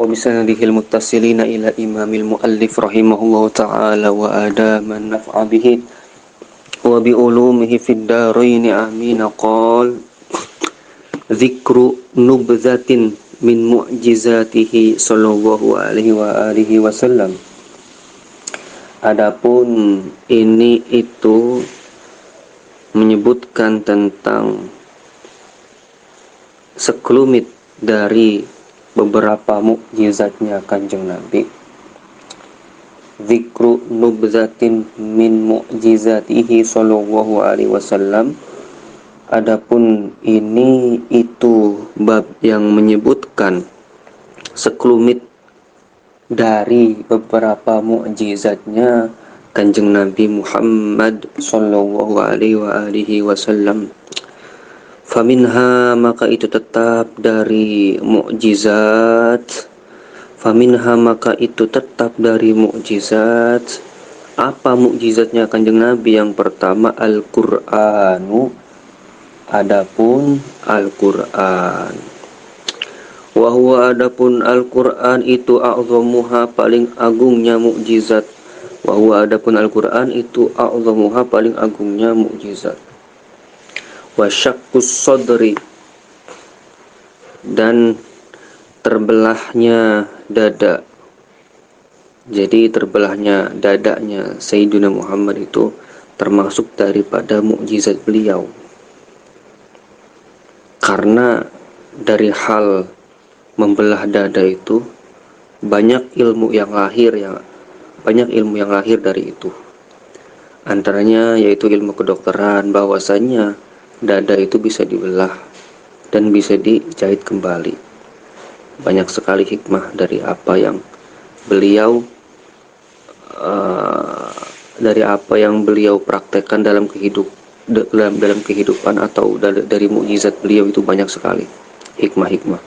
وبسنده المتصلين إلى إمام المؤلف رحمه الله تعالى وآدام النفع به وبعلومه في الدارين آمين. قال: ذكر نبذة من معجزاته صلى الله عليه وآله wasallam. Adapun ini itu menyebutkan tentang sekelumit dari beberapa mukjizatnya Kanjeng Nabi. Zikru nubzatin min mu'jizatihi sallallahu alaihi wasallam. Adapun ini itu bab yang menyebutkan sekelumit dari beberapa mukjizatnya Kanjeng Nabi Muhammad sallallahu alaihi wasallam. Faminha, maka itu tetap dari mukjizat. Faminha, maka itu tetap dari mukjizat. Apa mukjizatnya Kanjeng Nabi? Yang pertama Al-Qur'anu, adapun Al-Qur'an. Wa huwa, adapun Al-Qur'an itu a'zamuha, paling agungnya mukjizat. Wa huwa, adapun Al-Qur'an itu a'zamuha, paling agungnya mukjizat. Wa syakkus sadri, dan terbelahnya dada. Jadi terbelahnya dadanya Sayyidina Muhammad itu termasuk daripada mukjizat beliau. Karena dari hal membelah dada itu banyak ilmu yang lahir dari itu. Antaranya yaitu ilmu kedokteran, bahwasanya dada itu bisa dibelah dan bisa dijahit kembali. Banyak sekali hikmah dari apa yang beliau praktekkan dalam kehidupan atau dari mukjizat beliau itu banyak sekali hikmah-hikmah.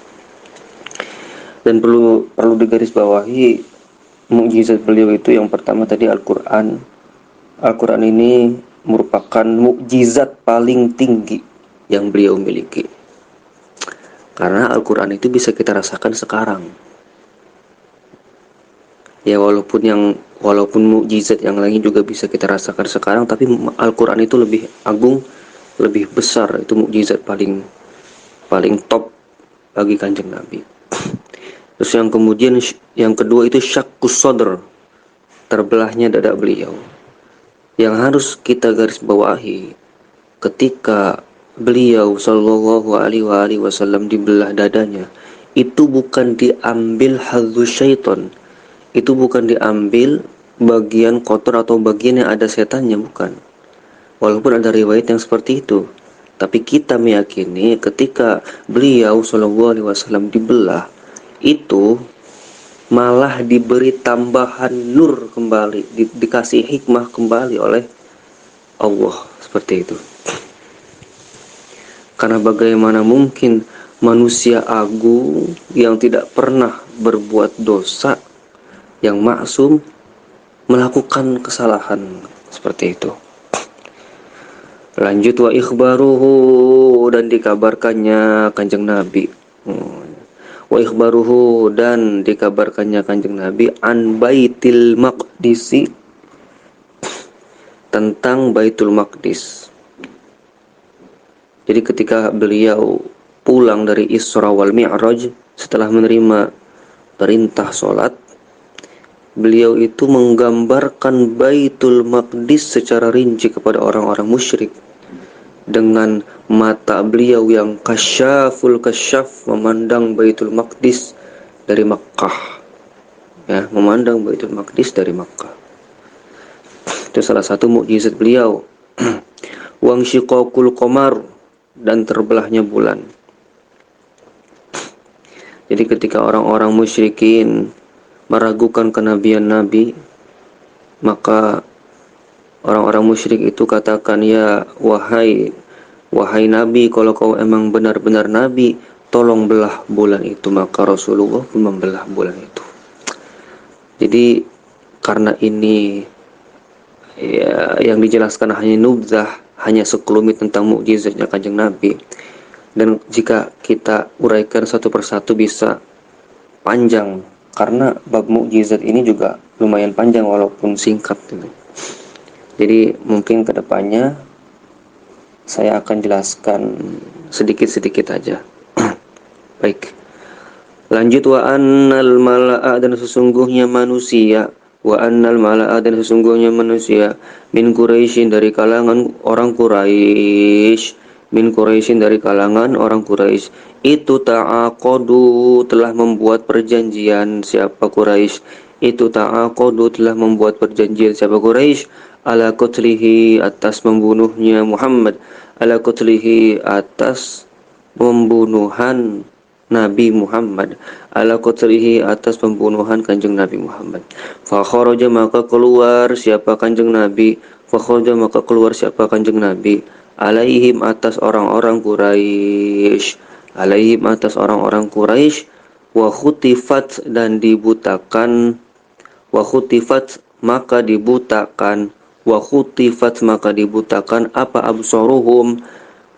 Dan perlu digarisbawahi, mukjizat beliau itu yang pertama tadi Al-Qur'an. Al-Qur'an ini merupakan mukjizat paling tinggi yang beliau miliki. Karena Al-Qur'an itu bisa kita rasakan sekarang. Ya, walaupun mukjizat yang lain juga bisa kita rasakan sekarang, tapi Al-Qur'an itu lebih agung, lebih besar. Itu mukjizat paling top bagi Kanjeng Nabi. Terus yang kedua itu syakkus sadr, terbelahnya dada beliau. Yang harus kita garis bawahi, ketika beliau sallallahu alaihi wasallam dibelah dadanya, itu bukan diambil hadzus syaiton, itu bukan diambil bagian kotor atau bagian yang ada setannya, bukan. Walaupun ada riwayat yang seperti itu, tapi kita meyakini ketika beliau sallallahu alaihi wasallam dibelah, itu malah diberi tambahan nur kembali, dikasih hikmah kembali oleh Allah, seperti itu. Karena bagaimana mungkin manusia agung yang tidak pernah berbuat dosa, yang maksum, melakukan kesalahan seperti itu. Lanjut, wa ikhbaruhu, dan dikabarkannya Kanjeng Nabi. Wa ikhbaruhu, dan dikabarkannya Kanjeng Nabi an Baitul Maqdisi, tentang Baitul Maqdis. Jadi ketika beliau pulang dari Isra wal Mi'raj, setelah menerima perintah sholat, beliau itu menggambarkan Baitul Maqdis secara rinci kepada orang-orang musyrik dengan mata beliau yang kasyaful kasyaf, memandang Baitul Maqdis dari Makkah. Ya, memandang Baitul Maqdis dari Makkah. Itu salah satu mukjizat beliau. Wang syiqaqul qamar, dan terbelahnya bulan. Jadi ketika orang-orang musyrikin meragukan kenabian Nabi, maka orang-orang musyrik itu katakan, ya wahai Nabi, kalau kau emang benar-benar Nabi, tolong belah bulan itu. Maka Rasulullah pun membelah bulan itu. Jadi karena ini ya, yang dijelaskan hanya nubzah, hanya sekelumit tentang mukjizatnya Kanjeng Nabi. Dan jika kita uraikan satu persatu bisa panjang karena bab mukjizat ini juga lumayan panjang walaupun singkat gitu. Jadi mungkin kedepannya saya akan jelaskan sedikit-sedikit aja. Baik. Lanjut, wa annal mala'a, dan sesungguhnya manusia, wa annal mala'a, dan sesungguhnya manusia, min Quraisyin, dari kalangan orang Quraisy, min Quraisyin, dari kalangan orang Quraisy, itu ta'aqadu, telah membuat perjanjian. Siapa Quraisy? Itu ta'aqadu, telah membuat perjanjian. Siapa Quraisy? Ala qatlihi, atas membunuhnya Muhammad, ala qatlihi, atas pembunuhan Nabi Muhammad, ala qatlihi, atas pembunuhan kanjeng Nabi Muhammad. Fa kharaja, maka keluar siapa kanjeng Nabi, fa kharaja, maka keluar siapa kanjeng Nabi, alaihim, atas orang-orang Quraisy, alaihim, atas orang-orang Quraisy, wa khutifat, dan dibutakan, wa khutifat, maka dibutakan, wa khutifat, maka dibutakan, apa absaruhum,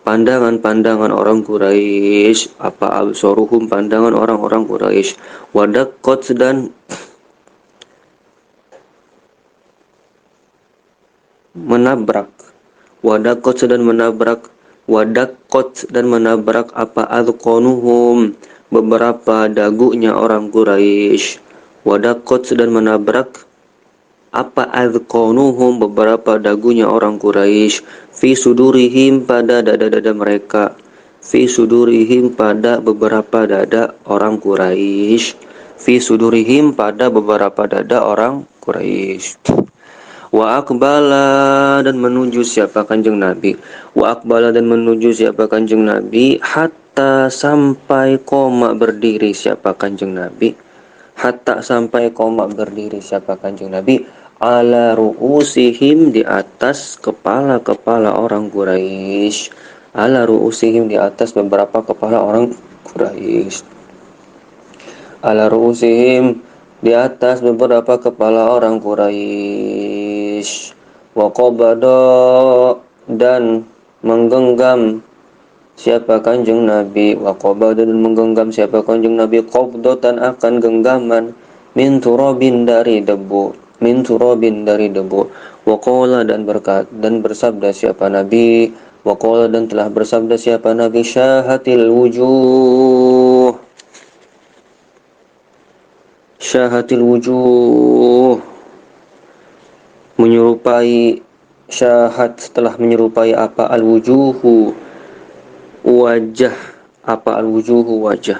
pandangan-pandangan orang Quraisy, apa absaruhum, pandangan orang-orang Quraisy, wadaqqat, dan menabrak, wadaqqat, dan menabrak, wadaqqat, dan menabrak, apa adqanuhum, beberapa dagunya orang Quraisy, wadaqqat, dan menabrak, apa adqanuhum, beberapa dagunya orang Quraisy, fi sudurihim, pada dada-dada mereka, fi sudurihim, pada beberapa dada orang Quraisy, fi sudurihim, pada beberapa dada orang Quraisy. Wa akbala, dan menuju siapa kanjeng Nabi, wa akbala, dan menuju siapa kanjeng Nabi, hatta, sampai koma berdiri siapa kanjeng Nabi, hatta, sampai koma berdiri siapa kanjeng Nabi, ala ru'usihim, di atas kepala-kepala orang Quraisy, ala ru'usihim, di atas beberapa kepala orang Quraisy, ala ru'usihim, di atas beberapa kepala orang Quraisy, wa qabada, dan menggenggam siapa kanjeng Nabi, wa qabada, dan menggenggam siapa kanjeng Nabi, qabdatan, akan genggaman, min turabin, dari debu, min turabin, dari debu, wa qala, dan bersabda siapa Nabi, wa qala, dan telah bersabda siapa Nabi, syahatil wujuh, syahatil wujuh, menyerupai, syahat, telah menyerupai, apa al-wujuhu, wajah, apa al-wujuhu, wajah,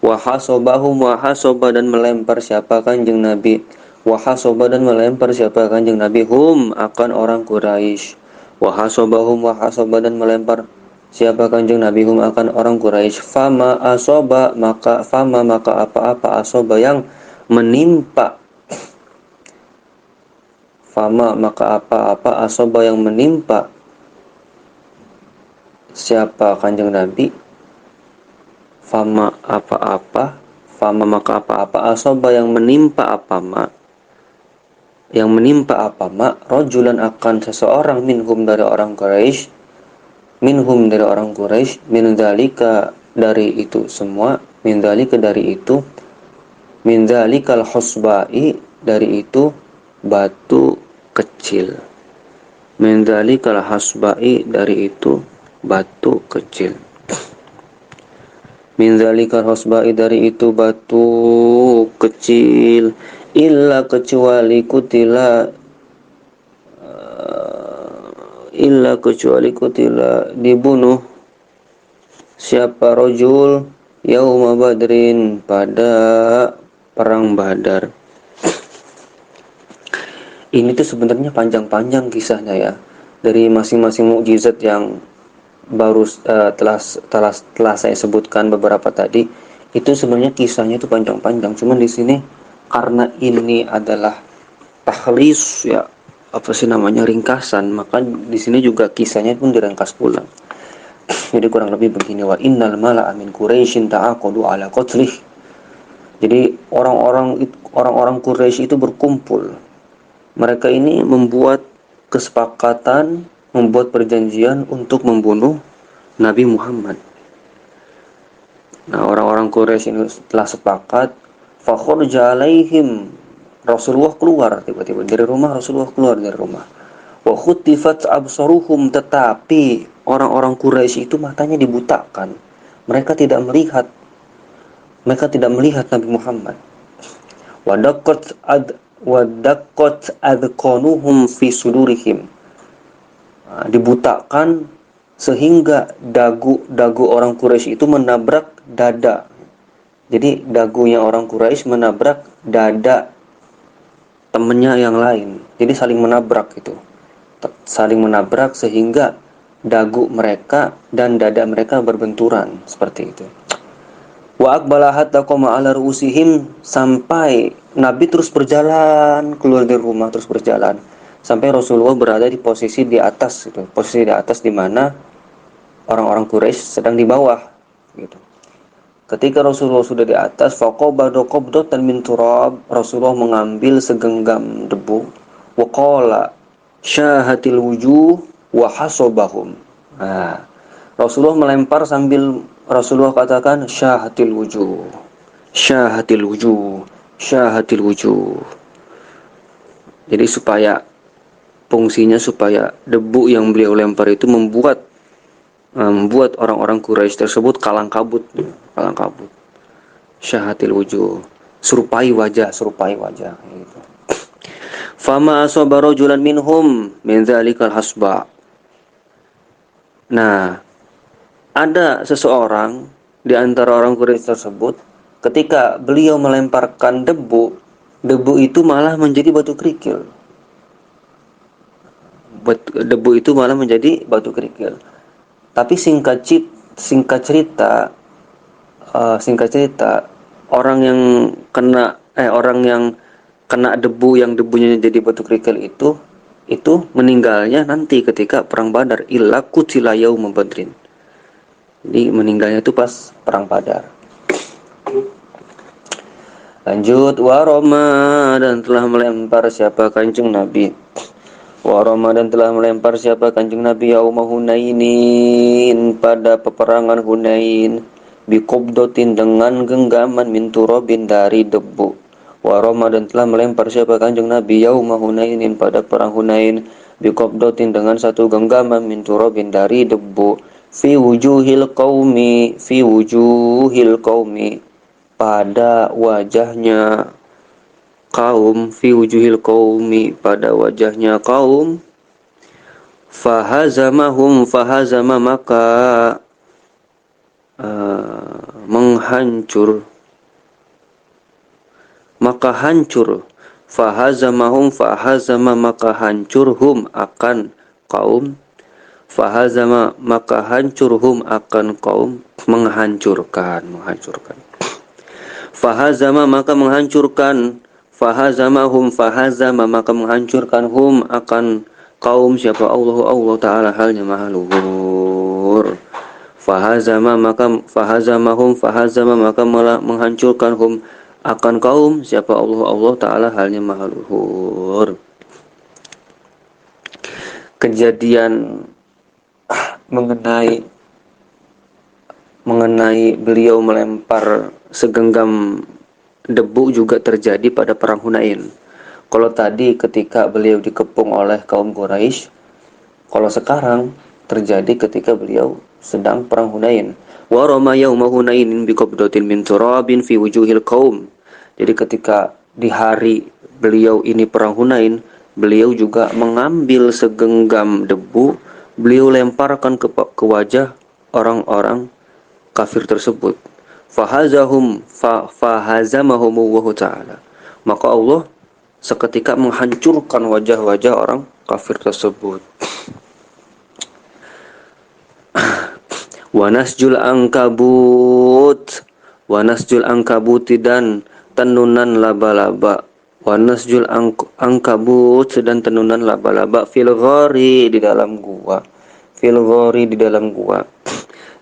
wa hasobahum, wa hasoba, dan melempar siapa kanjeng Nabi, wa hasoba, dan melempar siapa kanjeng Nabi, hum, akan orang Quraisy, wa hasobahum, wa hasoba, dan melempar siapa kanjeng Nabi, hum, akan orang Quraisy, fama asoba, maka fama, maka apa-apa, asoba, yang menimpa, fama, maka apa-apa, asoba, yang menimpa siapa kanjeng Nabi, fama, apa-apa, fama, maka apa-apa, asoba, yang menimpa, apa ma, yang menimpa, apa ma, rojulan, akan seseorang, minhum, dari orang Quraisy, minhum, dari orang Quraisy, min dzalika, dari itu semua, min dzalika, dari itu, min dzalikal husbai, dari itu batu kecil, min dzalikal hasbai, dari itu batu kecil, min dzalikal hasbai, dari itu batu kecil, illa, kecuali kutila, illa, kecuali kutila, dibunuh siapa rojul, yauma badrin, pada perang Badar. Ini tuh sebenarnya panjang-panjang kisahnya ya, dari masing-masing mukjizat yang baru telah saya sebutkan beberapa tadi. Itu sebenarnya kisahnya itu panjang-panjang, cuman di sini karena ini adalah tahlis ya, apa sih namanya, ringkasan, maka di sini juga kisahnya pun diringkas pulang. Jadi kurang lebih begini, wa innal mala'a min Quraisyin ta'aqadu ala qatlih. Jadi orang-orang Quraisy itu berkumpul. Mereka ini membuat kesepakatan, membuat perjanjian untuk membunuh Nabi Muhammad. Nah, orang-orang Quraisy ini telah sepakat, fakhraja alaihim, Rasulullah keluar tiba-tiba dari rumah, Rasulullah keluar dari rumah. Wa khutifat absaruhum, tetapi orang-orang Quraisy itu matanya dibutakan. Mereka tidak melihat, Nabi Muhammad. Wadaqqat adqanuhum fi sudurihim. Nah, dibutakan sehingga dagu orang Quraisy itu menabrak dada. Jadi dagunya orang Quraisy menabrak dada temennya yang lain. Jadi saling menabrak itu. Saling menabrak sehingga dagu mereka dan dada mereka berbenturan seperti itu. Wa aqbala hatta qama ala ru'usihim, sampai Nabi terus berjalan keluar dari rumah, terus berjalan sampai Rasulullah berada di posisi di atas itu. Posisi di atas di mana orang-orang Quraisy sedang di bawah gitu. Ketika Rasulullah sudah di atas, faqabada qabdatan min turab, Rasulullah mengambil segenggam debu, wa qala syahatil wujuh wa hasobahum. Nah, Rasulullah melempar sambil Rasulullah katakan syahatil wujuh, syahatil wujuh, syahatil wujuh. Jadi supaya debu yang beliau lempar itu membuat orang-orang Quraisy tersebut kalang kabut. Syahatil wujuh, serupai wajah gitu. Fama asaba rajulan minhum min dzalikal hasba. Nah, ada seseorang di antara orang Quraisy tersebut, ketika beliau melemparkan debu itu malah menjadi batu kerikil. Debu itu malah menjadi batu kerikil. Tapi singkat cerita, orang yang kena debu yang debunya jadi batu kerikil itu meninggalnya nanti ketika perang Badar, illa qutila yauma badrin. Jadi meninggalnya itu pas perang Badar. Lanjut, waroma, dan telah melempar siapa Kanjeng Nabi. Waroma, dan telah melempar siapa Kanjeng Nabi yauma Hunainin, pada peperangan Hunain, biqobdotin, dengan genggaman min turabin, dari debu. Waroma, dan telah melempar siapa Kanjeng Nabi yauma Hunainin, pada perang Hunain, biqobdotin, dengan satu genggaman min turabin, dari debu. Fi wujuhil qaumi, pada wajahnya kaum, fi wujuhil qaumi, pada wajahnya kaum. Fahazama, maka hancur. Fahazama, maka hancur, hum, akan kaum. Fahazama, maka hancur, hum, akan kaum, menghancurkan. Fahazama, maka menghancurkan. Fahazama, maka menghancurkan, hum, akan kaum siapa? Allah Ta'ala, halnya maha luhur. Fahazama, maka menghancurkan, hum, akan kaum siapa? Allah Ta'ala, halnya maha luhur. Kejadian mengenai beliau melempar segenggam debu juga terjadi pada perang Hunain. Kalau tadi ketika beliau dikepung oleh kaum Quraisy, kalau sekarang terjadi ketika beliau sedang perang Hunain. Wa rama yauma Hunainin biqabdatin min turabin fi wujuhil qaum. Jadi ketika di hari beliau ini perang Hunain, beliau juga mengambil segenggam debu, beliau lemparkan ke wajah orang-orang kafir tersebut. Fahazamahum ta'ala. Maka Allah seketika menghancurkan wajah-wajah orang kafir tersebut. Wanasjul angkabuti, dan tenunan laba-laba. Wanasjul angkabut, dan tenunan laba-laba, fil ghari, di dalam gua.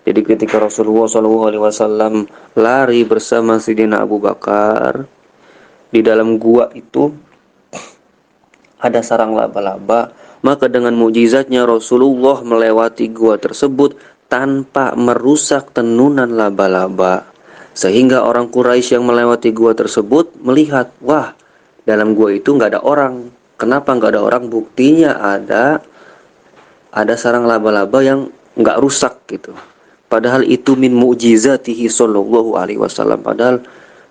Jadi ketika Rasulullah SAW lari bersama Sayyidina Abu Bakar, di dalam gua itu ada sarang laba-laba, maka dengan mukjizatnya Rasulullah melewati gua tersebut tanpa merusak tenunan laba-laba. Sehingga orang Quraisy yang melewati gua tersebut melihat, wah, dalam gua itu nggak ada orang. Kenapa nggak ada orang? Buktinya ada sarang laba-laba yang nggak rusak gitu. Padahal itu min mu'jizatihi sallallahu alaihi wasallam.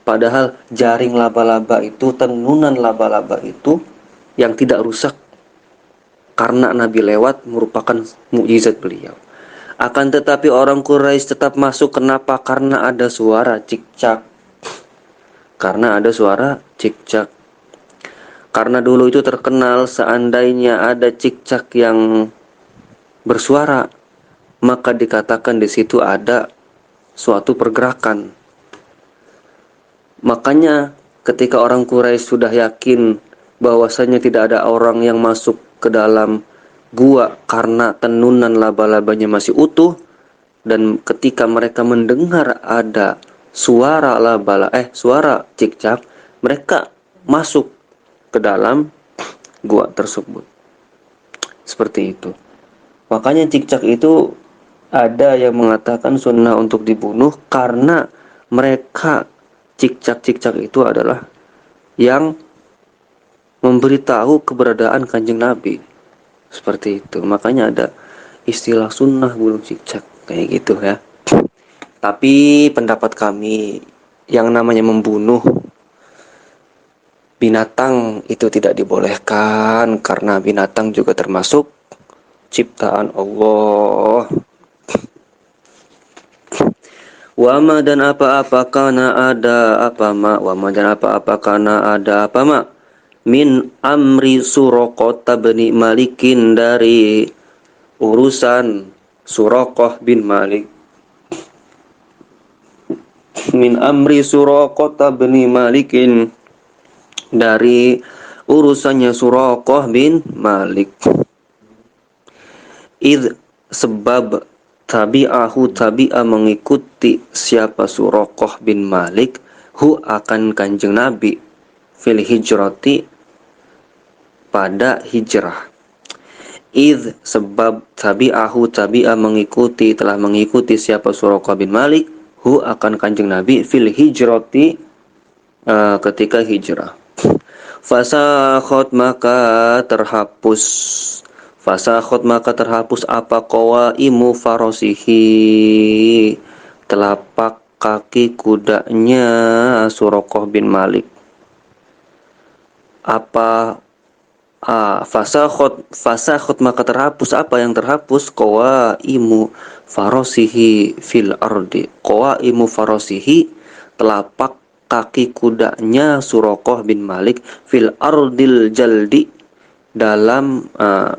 Padahal jaring laba-laba itu, tenunan laba-laba itu yang tidak rusak karena Nabi lewat merupakan mukjizat beliau. Akan tetapi orang Quraisy tetap masuk. Kenapa? Karena ada suara cicak. Karena ada suara cicak. Karena dulu itu terkenal seandainya ada cicak yang bersuara, maka dikatakan di situ ada suatu pergerakan. Makanya ketika orang Quraisy sudah yakin bahwasanya tidak ada orang yang masuk ke dalam gua karena tenunan laba-labanya masih utuh, dan ketika mereka mendengar ada suara suara cicak, mereka masuk ke dalam gua tersebut. Seperti itu. Makanya cicak itu ada yang mengatakan sunnah untuk dibunuh karena mereka cicak-cicak itu adalah yang memberitahu keberadaan Kanjeng Nabi. Seperti itu. Makanya ada istilah sunnah bunuh cicak kayak gitu ya. Tapi pendapat kami, yang namanya membunuh binatang itu tidak dibolehkan karena binatang juga termasuk ciptaan Allah. Wama dan apa-apa karena ada apa ma, wama dan apa-apa karena ada apa ma, min amri Suraqah bin Malikin, dari urusan Suraqah bin Malik. Min amri Suraqah bin Malikin, dari urusannya Suraqah bin Malik. Id, sebab tabi'a mengikuti siapa Suraqah bin Malik, hu akan Kanjeng Nabi, fil hijrati pada hijrah. Id, sebab tabi'a mengikuti, telah mengikuti siapa Suraqah bin Malik, hu akan Kanjeng Nabi, fil hijrati ketika hijrah. Fasakhot, maka terhapus. Fasakhot, maka terhapus apa qawaimu farosihi, telapak kaki kudanya Suraqah bin Malik. Apa fasakhot, maka terhapus. Apa yang terhapus? Qawaimu farosihi fil ardi. Qawaimu farosihi, telapak kaki kudanya Suraqah bin Malik, fil ardil jaldi, dalam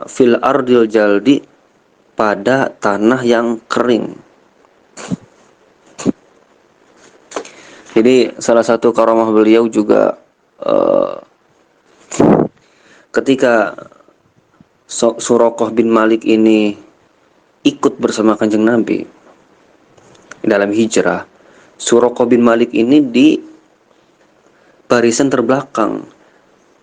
fil ardil jaldi, pada tanah yang kering. Jadi salah satu karamah beliau juga ketika Suraqah bin Malik ini ikut bersama Kanjeng Nabi dalam hijrah, Suraqah bin Malik ini di barisan terbelakang.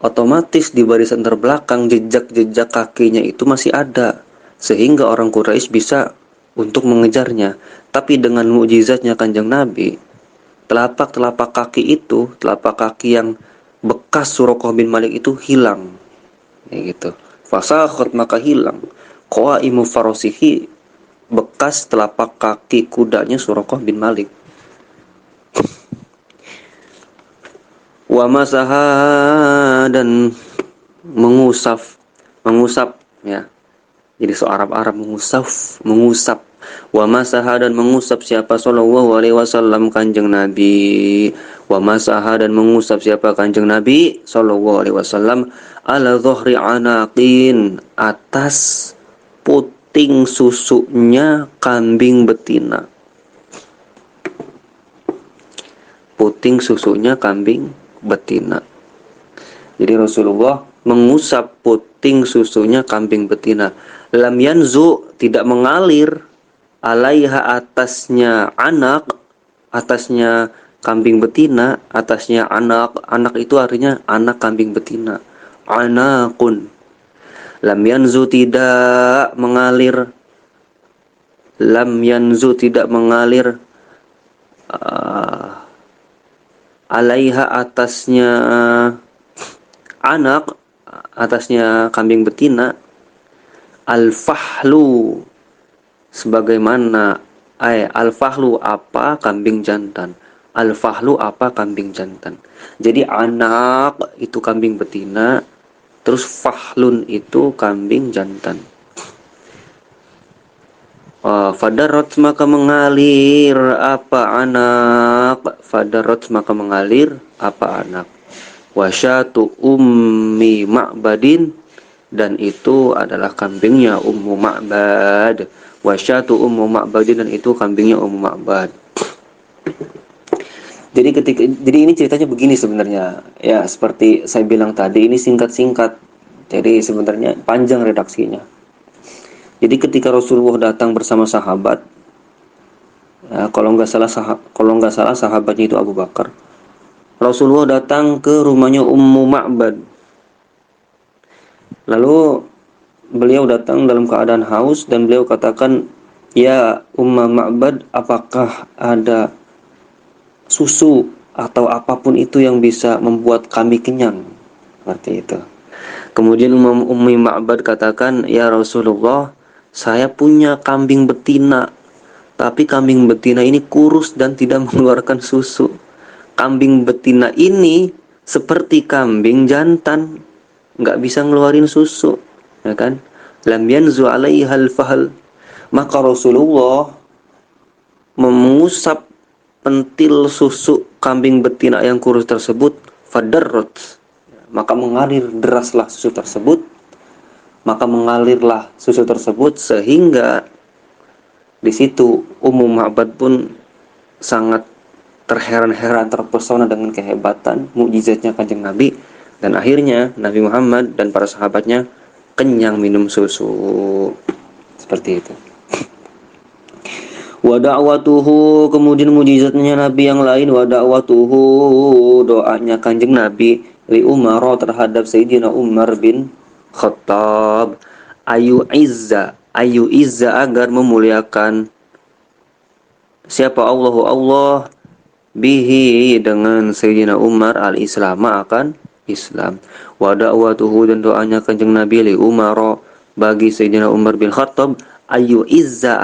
Otomatis di barisan terbelakang jejak-jejak kakinya itu masih ada, sehingga orang Quraisy bisa untuk mengejarnya. Tapi dengan mukjizatnya Kanjeng Nabi, telapak kaki yang bekas Suraqah bin Malik itu hilang. Kayak gitu. Fasakhot, maka hilang. Qawaimu farosihi, bekas telapak kaki kudanya Suraqah bin Malik. Wa masaha, dan mengusap ya. Jadi seorang Arab mengusap. Wa masaha, dan mengusap siapa sallallahu alaihi wasallam Kanjeng Nabi. Wa masaha, dan mengusap siapa Kanjeng Nabi sallallahu alaihi wasallam ala dhuhri anaqin, atas puting susunya kambing betina. Puting susunya kambing betina. Jadi Rasulullah mengusap puting susunya kambing betina. Lam yanzu, tidak mengalir, alaiha, atasnya kambing betina, atasnya anak itu artinya anak kambing betina. Anakun. Lam yanzu, tidak mengalir. Lam yanzu, tidak mengalir alaiha atasnya anak, atasnya kambing betina, al-fahlu sebagaimana al-fahlu apa kambing jantan, al-fahlu apa kambing jantan. Jadi anak itu kambing betina, terus fahlun itu kambing jantan. Fadarot maka mengalir apa anak, fadarot maka mengalir apa anak. Wasyatu ummi ma'badin, dan itu adalah kambingnya Ummu Ma'bad. Wasyatu Ummu Ma'badin, dan itu kambingnya Ummu Ma'bad. Jadi ini ceritanya begini sebenarnya. Ya, seperti saya bilang tadi, ini singkat-singkat. Jadi sebenarnya panjang redaksinya. Jadi ketika Rasulullah datang bersama sahabat, ya, kalau nggak salah sahabatnya itu Abu Bakar. Rasulullah datang ke rumahnya Ummu Ma'bad. Lalu beliau datang dalam keadaan haus dan beliau katakan, "Ya Ummu Ma'bad, apakah ada susu atau apapun itu yang bisa membuat kami kenyang?" Seperti itu. Kemudian Ummu Ma'bad katakan, "Ya Rasulullah, saya punya kambing betina, tapi kambing betina ini kurus dan tidak mengeluarkan susu. Kambing betina ini seperti kambing jantan, nggak bisa ngeluarin susu, ya kan? Lam yanzu alaihal fahl." Maka Rasulullah mengusap pentil susu kambing betina yang kurus tersebut, fadarrot, maka mengalirlah susu tersebut sehingga di situ Ummu Ma'bad pun sangat terheran-heran, terpesona dengan kehebatan mukjizatnya Kanjeng Nabi, dan akhirnya Nabi Muhammad dan para sahabatnya kenyang minum susu. Seperti itu. Wa da'watuhu, kemudian mukjizatnya Nabi yang lain, wa da'watuhu, doanya Kanjeng Nabi li Umar terhadap Sayyidina Umar bin Khattab, ayu izza agar memuliakan siapa Allah bihi dengan Sayyidina Umar al-Islam akan Islam. Wa da'watuhu, dan doanya Kanjeng Nabi li Umar bagi Sayyidina Umar bin Khattab, ayu izza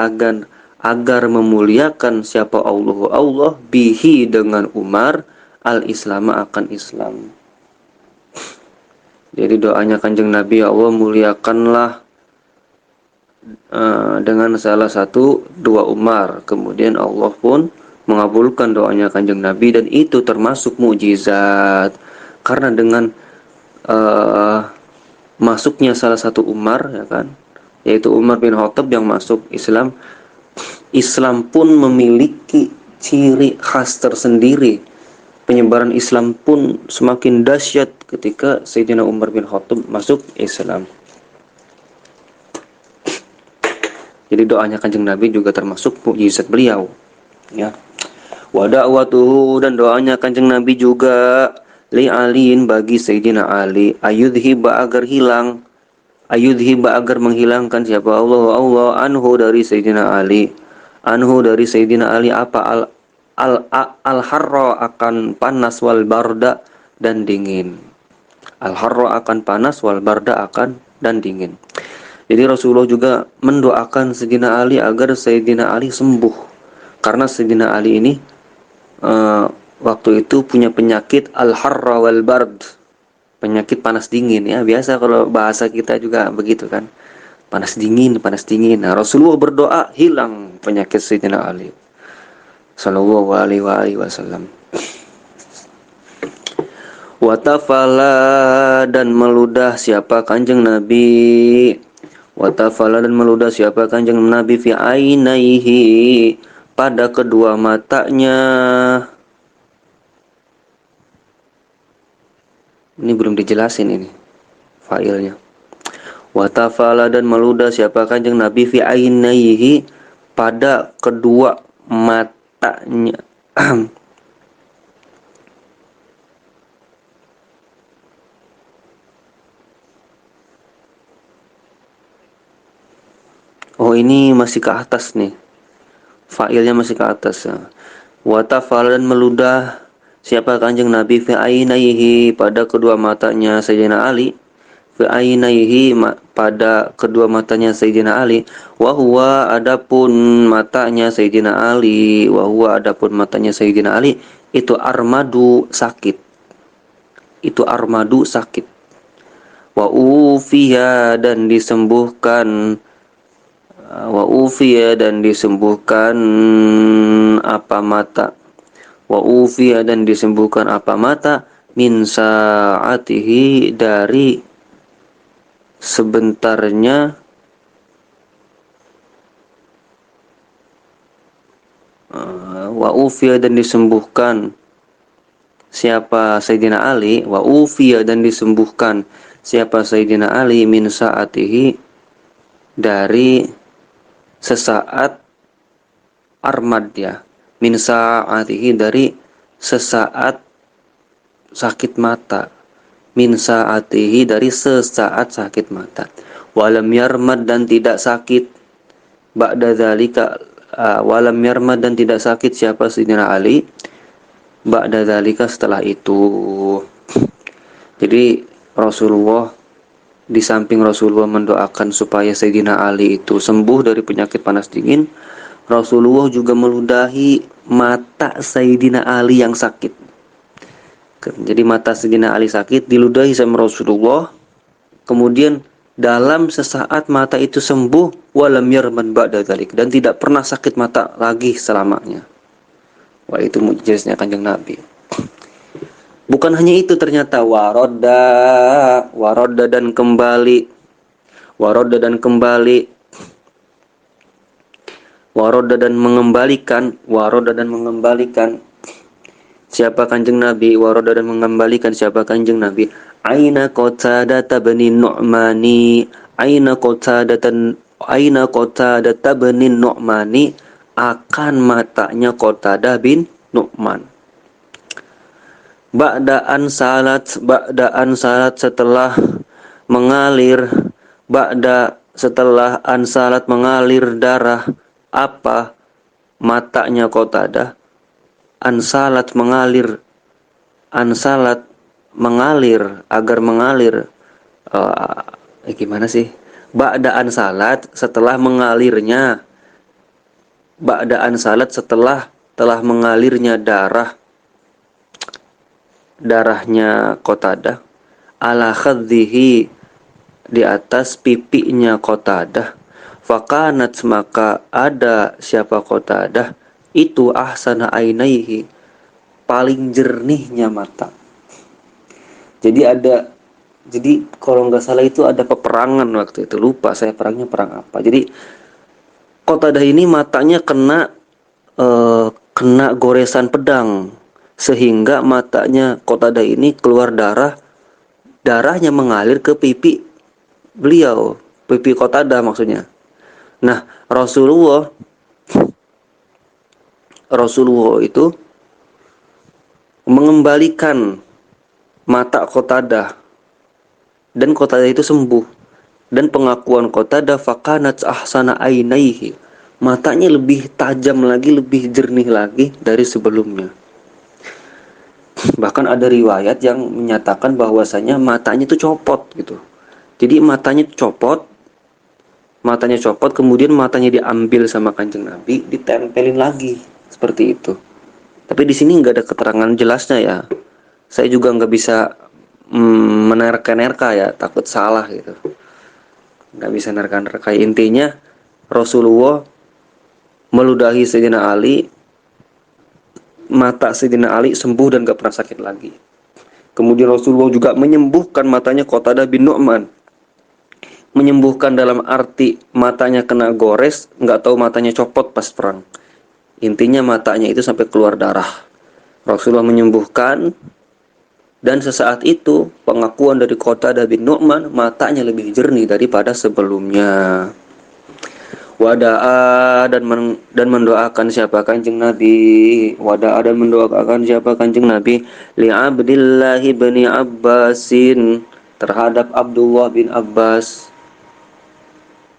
agar memuliakan siapa Allah bihi dengan Umar al-Islam akan Islam. Jadi doanya Kanjeng Nabi, ya Allah muliakanlah dengan salah satu dua Umar. Kemudian Allah pun mengabulkan doanya Kanjeng Nabi, dan itu termasuk mukjizat. Karena dengan masuknya salah satu Umar, ya kan, yaitu Umar bin Khattab yang masuk Islam, Islam pun memiliki ciri khas tersendiri. Penyebaran Islam pun semakin dahsyat ketika Sayyidina Umar bin Khattab masuk Islam. Jadi doanya Kanjeng Nabi juga termasuk mukjizat beliau. Ya. Wa da'watuhu, dan doanya Kanjeng Nabi juga li aliin bagi Sayyidina Ali, ayudhiba agar menghilangkan siapa Allah anhu dari Sayyidina Ali. Anhu dari Sayyidina Ali apa al-harra akan panas, wal barda dan dingin. Al-harra akan panas, wal barda akan dan dingin. Jadi Rasulullah juga mendoakan Sayyidina Ali agar Sayyidina Ali sembuh. Karena Sayyidina Ali ini waktu itu punya penyakit al-harra wal bard, penyakit panas dingin, ya. Biasa kalau bahasa kita juga begitu kan. Panas dingin. Nah, Rasulullah berdoa hilang penyakit Sayyidina Ali sallallahu alaihi wasallam. Watafala, dan meludah siapa Kanjeng Nabi. Watafala, dan meludah siapa Kanjeng Nabi fi ainaihi, pada kedua matanya. Ini belum dijelasin ini failnya. Watafala, dan meludah siapa Kanjeng Nabi fi ainaihi, pada kedua matanya. Oh, ini masih ke atas nih. Failnya masih ke atas. Ya. Watafala, dan meludah Siapa kanjeng Nabi? Fi ainaihi, pada kedua matanya Sayyidina Ali. Fi ainaihi, pada kedua matanya Sayyidina Ali. Wa huwa, adapun matanya Sayyidina Ali. Wa huwa, adapun matanya Sayyidina Ali. Itu armadu, sakit. Itu armadu, sakit. Wa ufiya, dan disembuhkan. Wa ufiya, dan disembuhkan apa mata. Wa ufiya, dan disembuhkan apa mata. Min sa'atihi, dari sebentarnya. Wa ufiya, dan disembuhkan siapa Sayyidina Ali. Wa ufiya, dan disembuhkan siapa Sayyidina Ali. Min sa'atihi, dari sesaat armad ya. Min sa'atihi, dari sesaat sakit mata. Min sa'atihi, dari sesaat sakit mata. Walam yarmad, dan tidak sakit. Ba'da dzalika, walam yarmad, dan tidak sakit siapa Sayyidina Ali. Ba'da dzalika, setelah itu. Jadi Rasulullah, di samping Rasulullah mendoakan supaya Sayyidina Ali itu sembuh dari penyakit panas dingin, Rasulullah juga meludahi mata Sayyidina Ali yang sakit. Jadi mata Sayyidina Ali sakit, diludahi sama Rasulullah. Kemudian dalam sesaat mata itu sembuh, walam yarman ba'da dzalik, dan tidak pernah sakit mata lagi selamanya. Wah, itu mukjizatnya Kanjeng Nabi. Bukan hanya itu, ternyata warodda dan kembali, warodda dan kembali, warodda dan mengembalikan, warodda dan mengembalikan siapa Kanjeng Nabi. Warodda dan mengembalikan siapa Kanjeng Nabi. Aina Qatadah bin Nu'mani, aina Qatadah bin Nu'mani, akan matanya Qatadah bin Nu'man. Ba'daan salat setelah mengalir, setelah ansalat mengalir darah apa matanya Qatadah. Ansalat mengalir, ansalat mengalir, agar mengalir, gimana sih? Ba'daan salat, setelah mengalirnya, ba'daan salat, setelah telah mengalirnya darahnya Qatadah, ala khaddihi, di atas pipinya Qatadah. Fakanat, maka ada siapa Qatadah itu ahsana ainaihi, paling jernihnya mata. Jadi kalau nggak salah itu ada peperangan waktu itu, lupa saya perang apa. Jadi Qatadah ini matanya kena goresan pedang, sehingga matanya Qatadah ini keluar darahnya mengalir ke pipi beliau, pipi Qatadah maksudnya. Nah, Rasulullah itu mengembalikan mata Qatadah, dan Qatadah itu sembuh. Dan pengakuan Qatadah, fakanat ahsana ainaihi, matanya lebih tajam lagi, lebih jernih lagi dari sebelumnya. Bahkan ada riwayat yang menyatakan bahwasanya matanya itu copot gitu. Jadi matanya copot, kemudian matanya diambil sama Kanjeng Nabi, ditempelin lagi seperti itu. Tapi di sini nggak ada keterangan jelasnya ya. Saya juga nggak bisa menerka-nerka ya, takut salah gitu. Nggak bisa nerka-nerka. Intinya Rasulullah meludahi Sayyidina Ali, mata Sayyidina Ali sembuh dan gak pernah sakit lagi. Kemudian Rasulullah juga menyembuhkan matanya Qatadah bin Nu'man. Menyembuhkan dalam arti matanya kena gores, nggak tahu matanya copot pas perang. Intinya matanya itu sampai keluar darah. Rasulullah menyembuhkan, dan sesaat itu pengakuan dari Qatadah bin Nu'man, matanya lebih jernih daripada sebelumnya. Wada'a, dan mendoakan siapa Kanjeng Nabi. Wada'a, dan mendoakan siapa Kanjeng Nabi. Li Abdillah bin Abbasin, terhadap Abdullah bin Abbas.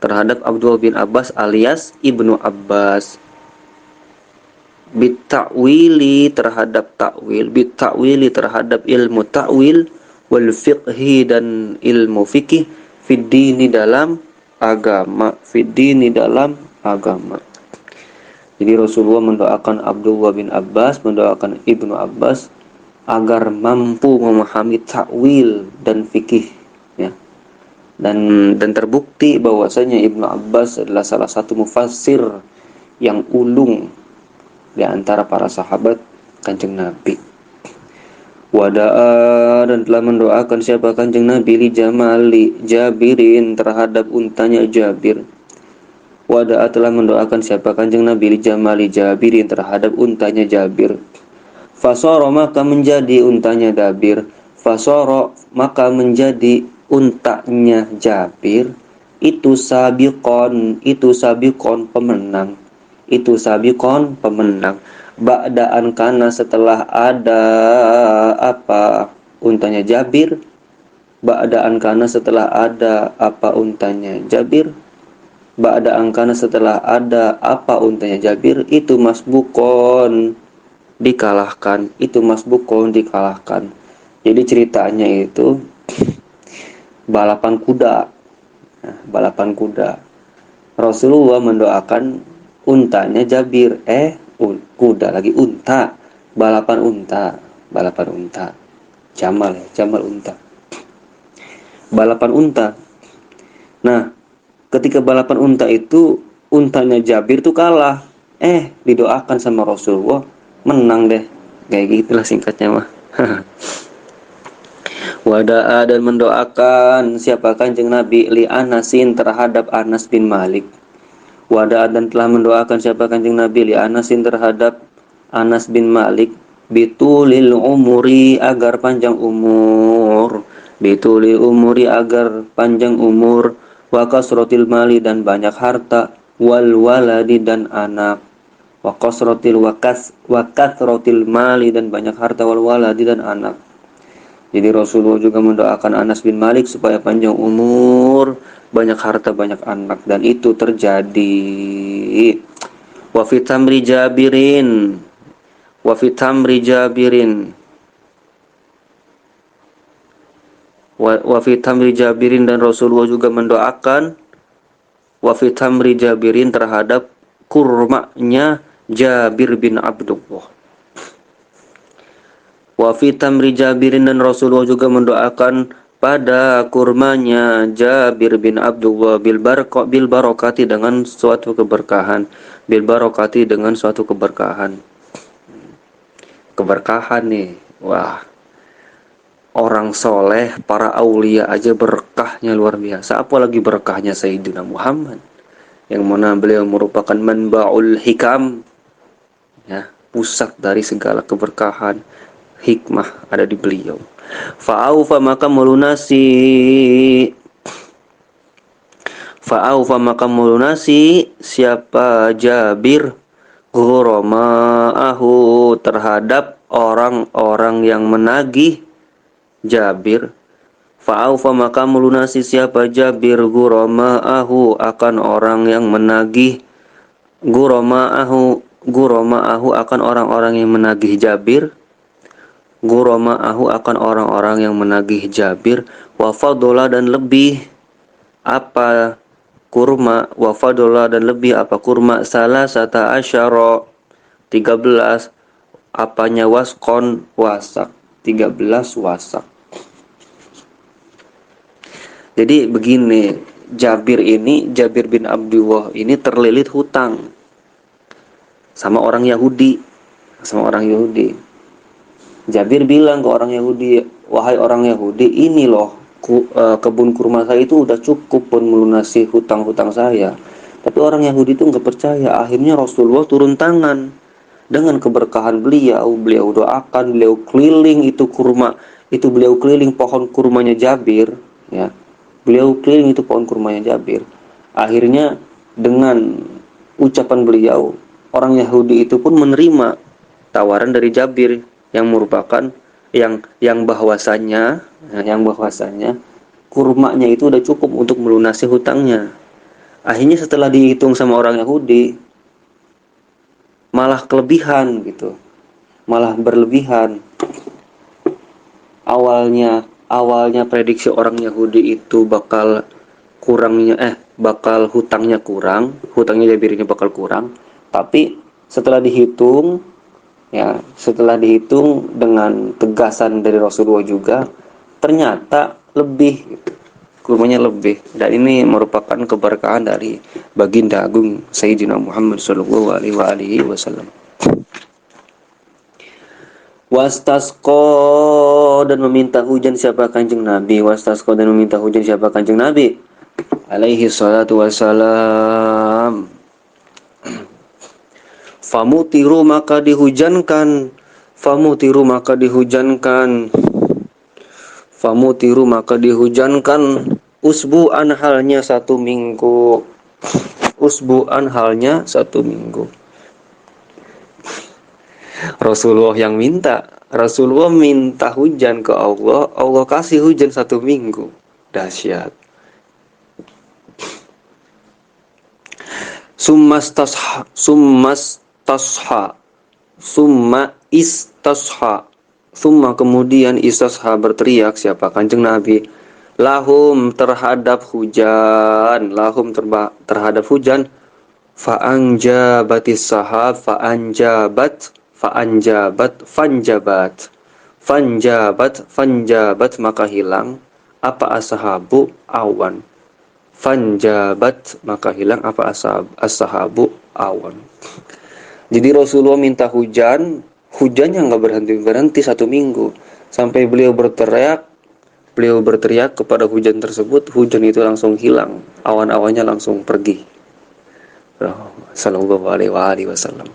Terhadap Abdullah bin Abbas alias Ibnu Abbas. Bitakwili terhadap takwil, bitakwili terhadap ilmu takwil, wal fiqhi dan ilmu fikih, fid dini dalam agama, fid dini dalam agama. Jadi Rasulullah mendoakan Abdullah bin Abbas, mendoakan Ibnu Abbas agar mampu memahami takwil dan fikih, ya. Dan terbukti bahwasanya Ibnu Abbas adalah salah satu mufassir yang ulung di antara para sahabat Kanjeng Nabi. Wada'a dan telah mendoakan siapa Kanjeng Nabi li jamali Jabirin terhadap untanya Jabir. Wada'a telah mendoakan siapa Kanjeng Nabi li jamali Jabirin terhadap untanya Jabir. Fasoro maka menjadi untanya Jabir. Fasoro maka menjadi untanya Jabir. Itu sabikon pemenang. Itu sabikon pemenang. Ba'daan kana setelah ada apa untanya Jabir. Ba'daan kana setelah ada apa untanya Jabir. Ba'daan kana setelah ada apa untanya Jabir. Itu masbukon dikalahkan. Itu masbukon dikalahkan. Jadi ceritanya itu balapan kuda. Nah, balapan kuda. Rasulullah mendoakan untanya Jabir. Kuda lagi unta. Balapan unta. Balapan unta. Jamal ya, jamal unta. Balapan unta. Nah, ketika balapan unta itu untanya Jabir tuh kalah. Didoakan sama Rasulullah, menang deh. Kayak gitulah singkatnya mah. Wada'a dan mendoakan siapa Kanjeng Nabi li Anasin terhadap Anas bin Malik. Wada'a dan telah mendoakan siapa Kanjeng Nabi li Anasin terhadap Anas bin Malik bitulil umuri agar panjang umur, bitulil umuri agar panjang umur, wa kasratil mali dan banyak harta, wal waladi dan anak, wa kasratil mali dan banyak harta, wal waladi dan anak. Jadi Rasulullah juga mendoakan Anas bin Malik supaya panjang umur, banyak harta, banyak anak, dan itu terjadi. Wa fi tamri Jabirin, wa fi tamri Jabirin, wa fi tamri Jabirin dan Rasulullah juga mendoakan wa fi tamri Jabirin terhadap kurmanya Jabir bin Abdullah. Wa fi tamri Jabirin dan Rasulullah juga mendoakan pada kurmanya Jabir bin Abdullah bil barokati dengan suatu keberkahan, bil barokati dengan suatu keberkahan. Keberkahan nih, wah, orang soleh, para aulia aja berkahnya luar biasa, apalagi berkahnya Sayyidina Muhammad yang mana beliau merupakan manba'ul hikam, ya, pusat dari segala keberkahan, hikmah ada di beliau. Fa'aufa maka melunasi, fa'aufa maka melunasi siapa Jabir ghuroma'ahu terhadap orang-orang yang menagih Jabir. Fa'aufa maka melunasi siapa Jabir ghuroma'ahu akan orang yang menagih, ghuroma'ahu akan orang-orang yang menagih Jabir, ghuroma'ahu akan orang-orang yang menagih Jabir, wa fadola dan lebih apa kurma, wa fadola dan lebih apa kurma salah sata asyara 13 apanya waskon wasak 13 wasak. Jadi begini, Jabir bin Abdullah ini terlilit hutang sama orang Yahudi, Jabir bilang ke orang Yahudi, wahai orang Yahudi, ini loh kebun kurma saya itu udah cukup pun melunasi hutang-hutang saya. Tapi orang Yahudi itu nggak percaya. Akhirnya Rasulullah turun tangan dengan keberkahan beliau doakan, beliau keliling itu kurma, itu beliau keliling pohon kurmanya Jabir, ya. Beliau keliling itu pohon kurmanya Jabir. Akhirnya dengan ucapan beliau, orang Yahudi itu pun menerima tawaran dari Jabir yang merupakan yang bahwasanya kurmanya itu udah cukup untuk melunasi hutangnya. Akhirnya setelah dihitung sama orang Yahudi, malah kelebihan gitu, malah berlebihan. Awalnya prediksi orang Yahudi itu bakal hutangnya Jabir ini bakal kurang, tapi setelah dihitung dengan tegasan dari Rasulullah juga, ternyata lebih, kurmanya lebih. Dan ini merupakan keberkahan dari baginda agung Sayyidina Muhammad sallallahu alaihi wasallam. Wastasqa, dan meminta hujan siapa Kanjeng Nabi. Wastasqa, dan meminta hujan siapa Kanjeng Nabi alaihi salatu wassalam. Famutiru, maka dihujankan. Famutiru, maka dihujankan. Famutiru, maka dihujankan. Usbu'an, halnya 1 minggu. Usbu'an, halnya 1 minggu. Rasulullah yang minta. Rasulullah minta hujan ke Allah, Allah kasih hujan 1 minggu. Dahsyat. Summa istasha. Summa, kemudian istasha, berteriak siapa Kanjeng Nabi, lahum, terhadap hujan. Lahum, terhadap hujan. Fa'anjabatis sahab, fanjabat, maka hilang apa ashabu awan. Fanjabat, maka hilang apa ashabu awan. Jadi Rasulullah minta hujan, hujannya nggak berhenti 1 minggu, sampai beliau berteriak kepada hujan tersebut, hujan itu langsung hilang, awan-awannya langsung pergi. Sallallahu alaihi wasallam.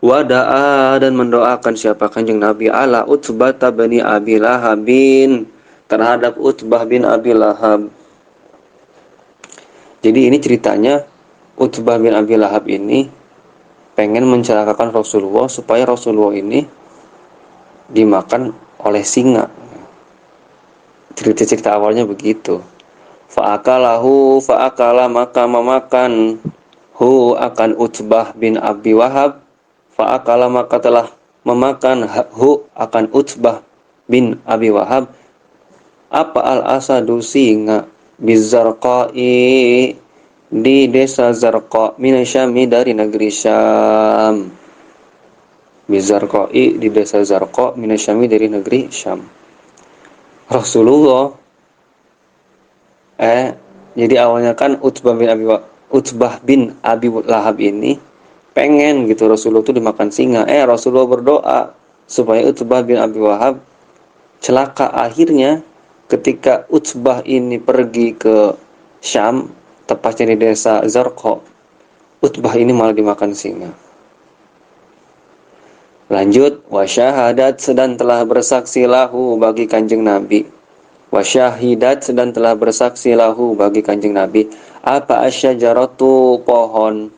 Wada'a, dan mendoakan siapa Kanjeng Nabi ala Utbah bin Abi Lahabin, terhadap Utbah bin Abi Lahab. Jadi ini ceritanya, Utbah bin Abi Lahab ini pengen mencelakakan Rasulullah supaya Rasulullah ini dimakan oleh singa. Cerita awalnya begitu. Fa'akala, maka memakan hu akan Utbah bin Abi Wahab. Fa'akala, maka telah memakan hu akan Utbah bin Abi Wahab apa al-asadu, singa, bizarqai, di desa Zarqa, minasyami, dari negeri Syam. Bizarqai, di desa Zarqa, minasyami, dari negeri Syam. Rasulullah jadi awalnya kan Utbah bin Abi Lahab ini pengen gitu Rasulullah itu dimakan singa. Rasulullah berdoa supaya Utbah bin Abi Wahab celaka. Akhirnya ketika Utbah ini pergi ke Syam, tepatnya di desa Zarqa, Utbah ini malah dimakan singa. Lanjut, wasyahadat, dan telah bersaksi lahu bagi Kanjeng Nabi. Wasyahidat, dan telah bersaksi lahu bagi Kanjeng Nabi. Apa asyajaratu, pohon.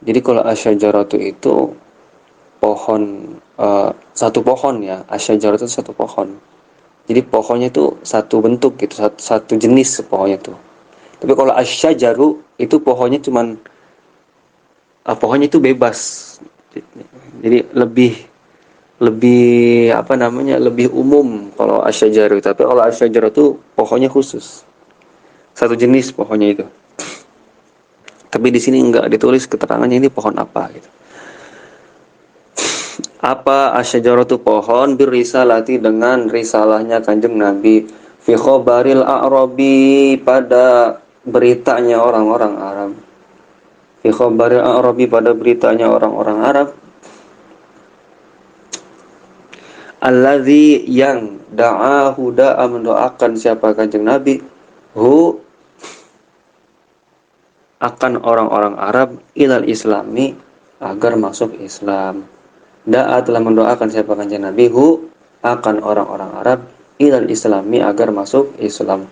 Jadi kalau asyajaratu itu pohon, satu pohon ya. Asyajaratu itu satu pohon. Jadi pohonnya itu satu bentuk gitu, satu jenis pohonnya itu. Tapi kalau asyajaru itu pohonnya pohonnya itu bebas. Jadi lebih lebih umum kalau asyajaru. Tapi kalau asyajaru itu pohonnya khusus, satu jenis pohonnya itu. Tapi di sini enggak ditulis keterangannya ini pohon apa gitu. Apa asyajaratu, pohon, birisalati, dengan risalahnya Kanjeng Nabi, fi khobaril a'rabi, pada beritanya orang-orang Arab. Fi khobaril a'rabi, pada beritanya orang-orang Arab. Alladzi, yang da'ahu, da'a, mendoakan siapa Kanjeng Nabi, hu akan orang-orang Arab, ilal islami, agar masuk Islam. Da'a, telah mendoakan siapa Kanjeng Nabi, hu akan orang-orang Arab, ilal islami, agar masuk Islam.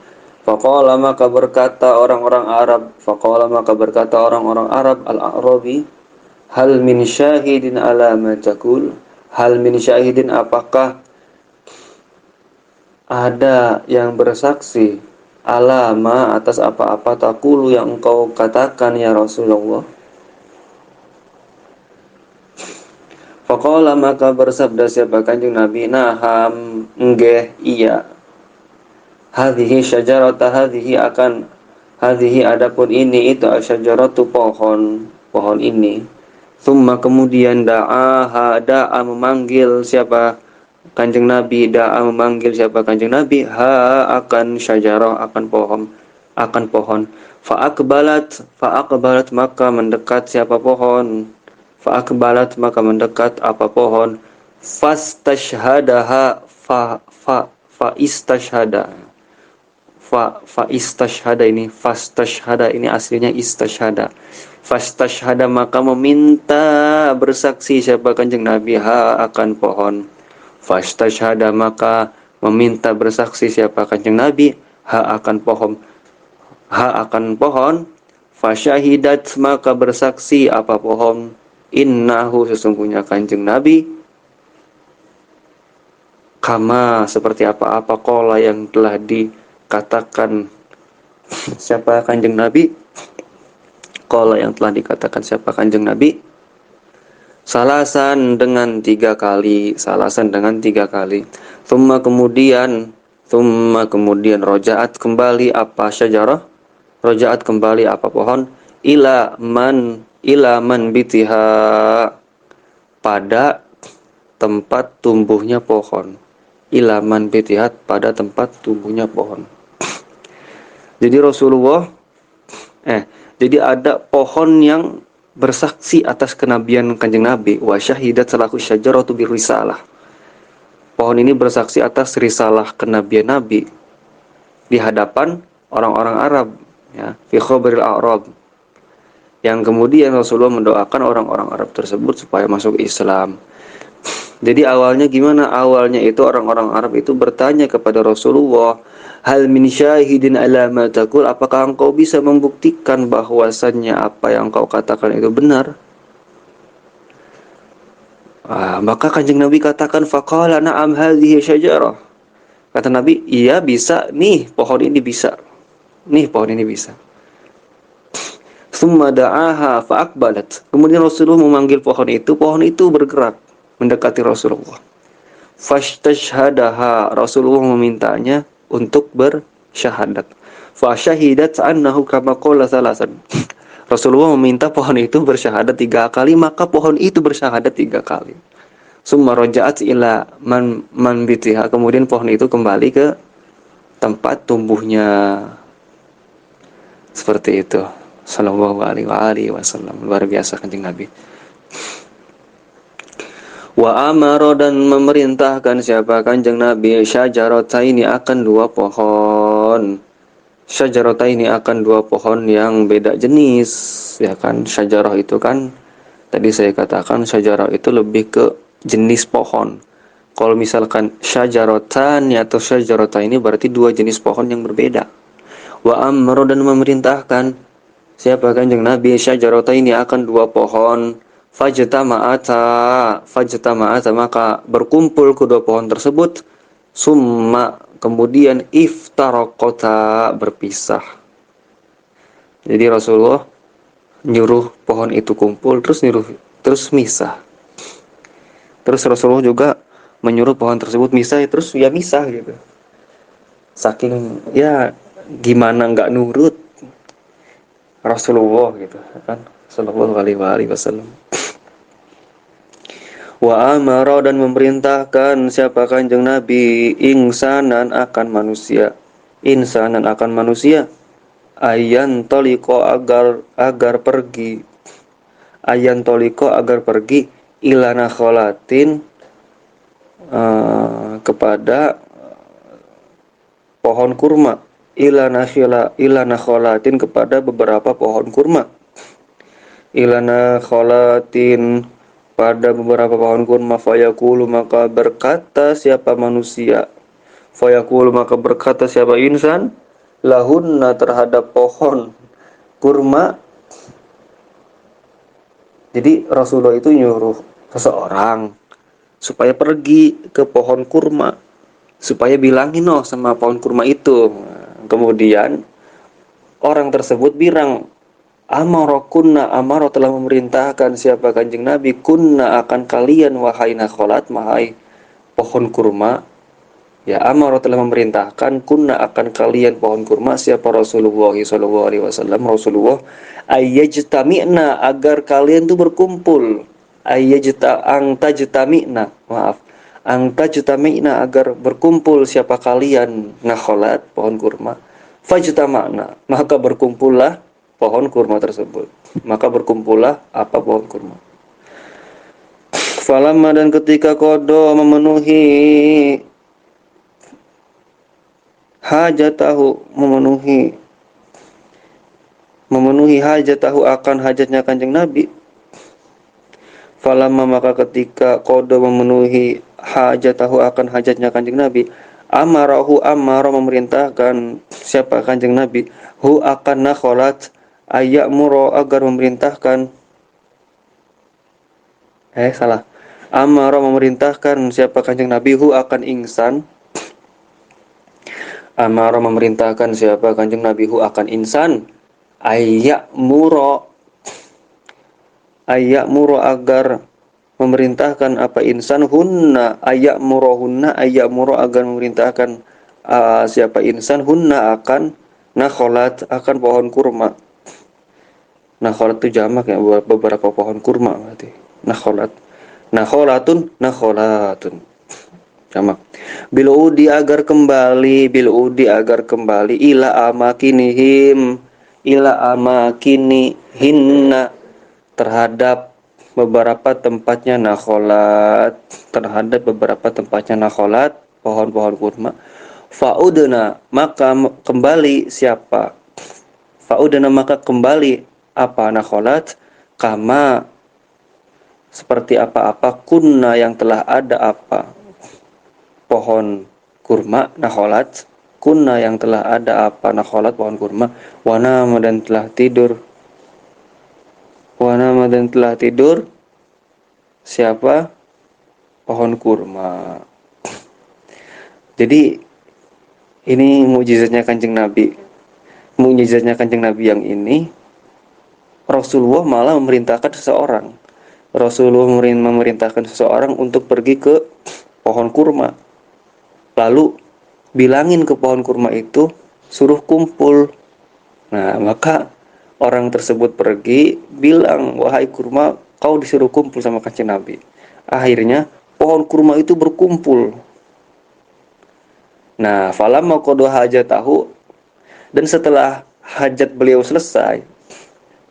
Faqala, maka berkata orang-orang Arab, al-A'rabi, hal min syahidin ala ma taqul. Hal min syahidin, apakah ada yang bersaksi, alama, atas apa-apa, taqulu, yang engkau katakan ya Rasulullah. Faqala maka bersabda siapa kanjeng Nabi, naham nggih iya. Hadhihi syajarata hadhihi adapun ini itu asyajaratu pohon ini. Thumma kemudian da'a memanggil siapa kanjeng Nabi, da'a memanggil siapa kanjeng Nabi, akan syajarah akan pohon. Fa'akbalat maka mendekat siapa pohon. Fa'akbalat maka mendekat apa pohon. Fastashhadaha fa istashhada. Fastashhada ini aslinya istashhada. Fastashhada maka meminta bersaksi siapa kanjeng Nabi akan pohon. Fastashhada maka meminta bersaksi siapa kanjeng Nabi akan pohon. Akan pohon. Fasyahidat maka bersaksi apa pohon. Innahu sesungguhnya kanjeng Nabi kama seperti apa-apa kola yang telah dikatakan siapa kanjeng Nabi, kola yang telah dikatakan siapa kanjeng Nabi, salasan dengan 3 kali. Thumma kemudian rojaat kembali apa syajarah, rojaat kembali apa pohon, ila man bitiha pada tempat tumbuhnya pohon. Ilaman bitihat pada tempat tumbuhnya pohon. Jadi jadi ada pohon yang bersaksi atas kenabian kanjeng Nabi, wa syahidat selaku syajaratu birrisalah. Pohon ini bersaksi atas risalah kenabian Nabi di hadapan orang-orang Arab, ya, fi khabaril a'rab. Yang kemudian Rasulullah mendoakan orang-orang Arab tersebut supaya masuk Islam. Jadi awalnya gimana? Awalnya itu orang-orang Arab itu bertanya kepada Rasulullah, hal min syahidin ala ma taqul, apakah engkau bisa membuktikan bahwasannya apa yang kau katakan itu benar? Maka kanjeng Nabi katakan, faqala na'am hadhihi syajarah. Kata Nabi, iya bisa, nih pohon ini bisa. Tsumma da'aha fa'aqbalat. Kemudian Rasulullah memanggil pohon itu bergerak mendekati Rasulullah. Fashtashhadaha, Rasulullah memintanya untuk bersyahadat. Fasyahidat annahu kama qala salasan. Rasulullah meminta pohon itu bersyahadat 3 kali, maka pohon itu bersyahadat 3 kali. Summa raja'at ila man bitiha, kemudian pohon itu kembali ke tempat tumbuhnya. Seperti itu. Sallallahu alaihi wasallam. Luar biasa kanjeng Nabi. Wa amaro dan memerintahkan siapa kanjeng Nabi syajarataini akan 2 pohon. Syajarataini akan 2 pohon yang beda jenis, ya kan? Syajarah itu kan tadi saya katakan syajarah itu lebih ke jenis pohon. Kalau misalkan syajaratani atau syajarataini berarti 2 jenis pohon yang berbeda. Wa amaro dan memerintahkan siapa kanjeng Nabi syajarataini akan 2 pohon. Fajtama'ata maka berkumpul kedua pohon tersebut. Summa kemudian iftaraqata berpisah. Jadi Rasulullah nyuruh pohon itu kumpul terus misah. Terus Rasulullah juga menyuruh pohon tersebut misah, terus ya misah gitu. Saking ya gimana nggak nurut Rasulullah gitu kan, sallallahu alaihi wasallam. Wa amara dan memerintahkan siapa kanjeng Nabi insanan akan manusia ayan toliko agar pergi ilana kholatin kepada pohon kurma, ilana kholatin kepada beberapa pohon kurma, ilana kholatin pada beberapa pohon kurma. Fayaqulu maka berkata siapa insan lahunna terhadap pohon kurma. Jadi Rasulullah itu nyuruh seseorang supaya pergi ke pohon kurma, supaya bilangin sama pohon kurma itu. Kemudian orang tersebut bilang Amaro telah memerintahkan siapa Kanjeng Nabi, kunna akan kalian wahai nakholat, wahai pohon kurma. Ya, amaro telah memerintahkan kunna akan kalian pohon kurma siapa Rasulullah sallallahu alaihi wasallam, Rasulullah, ayyajtami'na agar kalian tuh berkumpul. Angtajtami'na, maaf. Angtajtami'na agar berkumpul siapa kalian nakholat pohon kurma. Fajtama'na, maka berkumpullah pohon kurma tersebut. Maka berkumpullah apa pohon kurma. Falamma dan ketika kodo hajatahu memenuhi hajatahu akan hajatnya Kanjeng Nabi. Falamma maka ketika kodo memenuhi hajatahu akan hajatnya Kanjeng Nabi, amara memerintahkan siapa Kanjeng Nabi, hu akan nakholat, ayyamuro agar memerintahkan salah. Amara memerintahkan siapa Kanjeng Nabi, hu akan insan. Amara memerintahkan siapa Kanjeng Nabi, hu akan insan, ayyamuro agar memerintahkan apa insan, ayyamuro agar memerintahkan siapa insan, hunna akan nakholat, akan pohon kurma. Nakholat itu jamak ya, beberapa pohon kurma berarti. Nakholatun jamak. Biludi agar kembali ila amakinihinna terhadap beberapa tempatnya nakholat, pohon-pohon kurma. Faudna maka kembali apa nakholat, kama seperti apa-apa kunna yang telah ada apa pohon kurma nakholat, kunna yang telah ada apa nakholat pohon kurma, wanama dan telah tidur siapa pohon kurma. Jadi ini mukjizatnya Kanjeng Nabi yang ini. Rasulullah malah memerintahkan seseorang untuk pergi ke pohon kurma, lalu bilangin ke pohon kurma itu suruh kumpul. Nah, maka orang tersebut pergi bilang, wahai kurma, kau disuruh kumpul sama Kanjeng Nabi. Akhirnya pohon kurma itu berkumpul. Nah, falamma qada hajatahu, dan setelah hajat beliau selesai,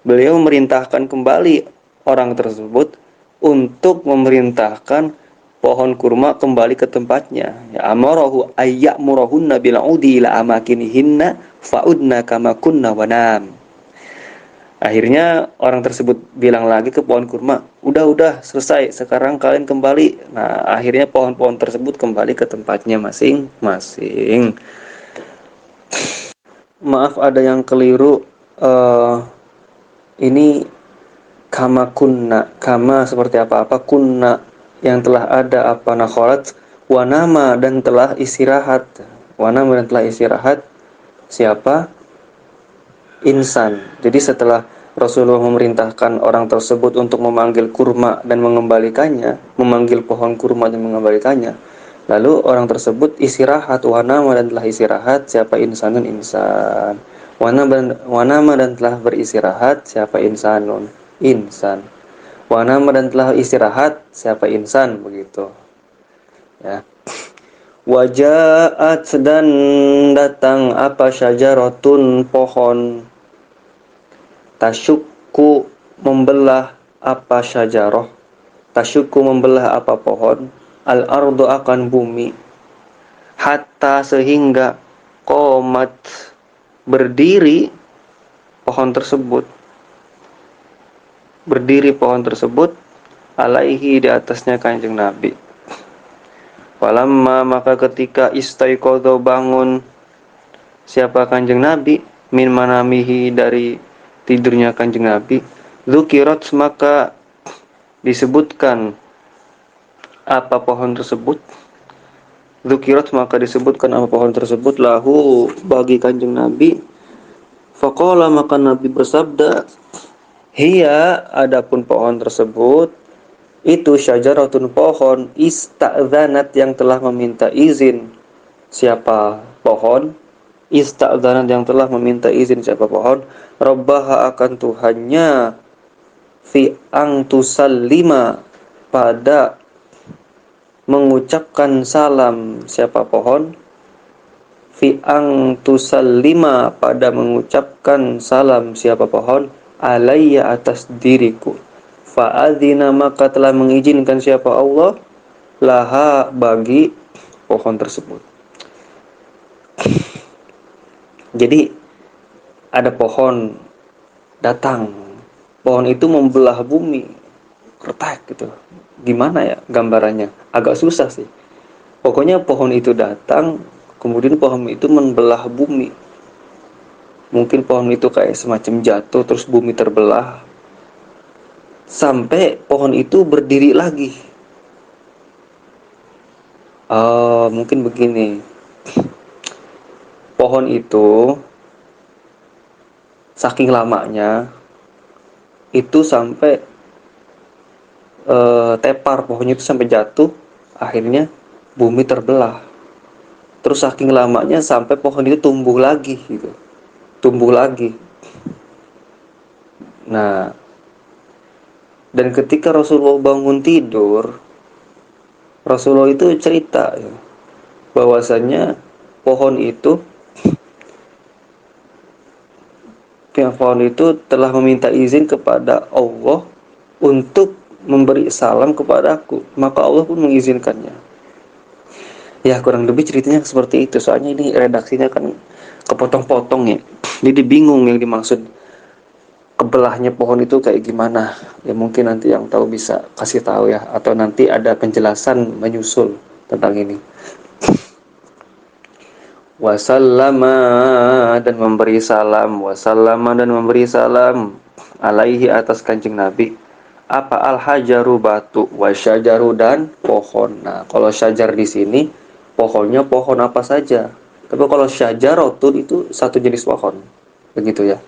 beliau memerintahkan kembali orang tersebut untuk memerintahkan pohon kurma kembali ke tempatnya. Ya, amarahu ayyamurahunna bil'udi ila amakinihinna fa'udna kama kunna wanam. Akhirnya orang tersebut bilang lagi ke pohon kurma, udah selesai, sekarang kalian kembali. Nah, akhirnya pohon-pohon tersebut kembali ke tempatnya masing-masing. Maaf ada yang keliru. Ini kama seperti apa kunna yang telah ada apa nakholat, wanama dan telah istirahat siapa insan. Jadi setelah Rasulullah memerintahkan orang tersebut untuk memanggil kurma dan memanggil pohon kurma dan mengembalikannya, lalu orang tersebut istirahat, wanama dan telah istirahat siapa insan, wanama dan telah beristirahat siapa insan, wanama dan telah istirahat siapa insan, begitu ya. Wajaat dan datang apa syajaratun pohon, tasyukku membelah apa pohon, al-ardu akan bumi, hatta sehingga qomat berdiri pohon tersebut alaihi di atasnya Kanjeng Nabi. Falamma maka ketika istaiqadha bangun siapa Kanjeng Nabi, min manamihi dari tidurnya Kanjeng Nabi, dzukirat maka disebutkan apa pohon tersebut, lahu bagi Kanjeng Nabi, Faqala, maka Nabi bersabda, hiya, adapun pohon tersebut, itu syajaratun, pohon, ista'dzanat, yang telah meminta izin. Siapa pohon? Ista'dzanat, yang telah meminta izin. Siapa pohon? Rabbaha, akan Tuhannya, fi ang tusallima, pada mengucapkan salam. Siapa pohon? Fi ang tusallima, pada mengucapkan salam. Siapa pohon? Alayya, atas diriku. Fa'adzina, maka telah mengizinkan siapa Allah, laha, bagi pohon tersebut. Jadi ada pohon datang, pohon itu membelah bumi, retak gitu. Gimana ya gambarannya? Agak susah sih. Pokoknya pohon itu datang, kemudian pohon itu membelah bumi. Mungkin pohon itu kayak semacam jatuh, terus bumi terbelah, sampai pohon itu berdiri lagi. Mungkin begini. Pohon itu saking lamanya itu sampai tepar, pohonnya itu sampai jatuh, akhirnya bumi terbelah. Terus saking lamanya sampai pohon itu tumbuh lagi gitu. Tumbuh lagi. Nah, dan ketika Rasulullah bangun tidur, Rasulullah itu cerita ya, bahwasanya pohon itu pohon itu telah meminta izin kepada Allah untuk memberi salam kepadaku, maka Allah pun mengizinkannya. Ya, kurang lebih ceritanya seperti itu. Soalnya ini redaksinya kan kepotong-potong ya. Jadi bingung yang dimaksud kebelahnya pohon itu kayak gimana. Ya mungkin nanti yang tahu bisa kasih tahu ya, atau nanti ada penjelasan menyusul tentang ini. Wasallama, dan memberi salam. Wasallama, dan memberi salam. Alaihi, atas Kanjeng Nabi. Apa? Al-hajaru, batu. Wasyajaru, dan pohon. Nah, kalau syajar di sini pohonnya pohon apa saja. Tapi kalau syajarotun itu satu jenis pohon. Begitu ya.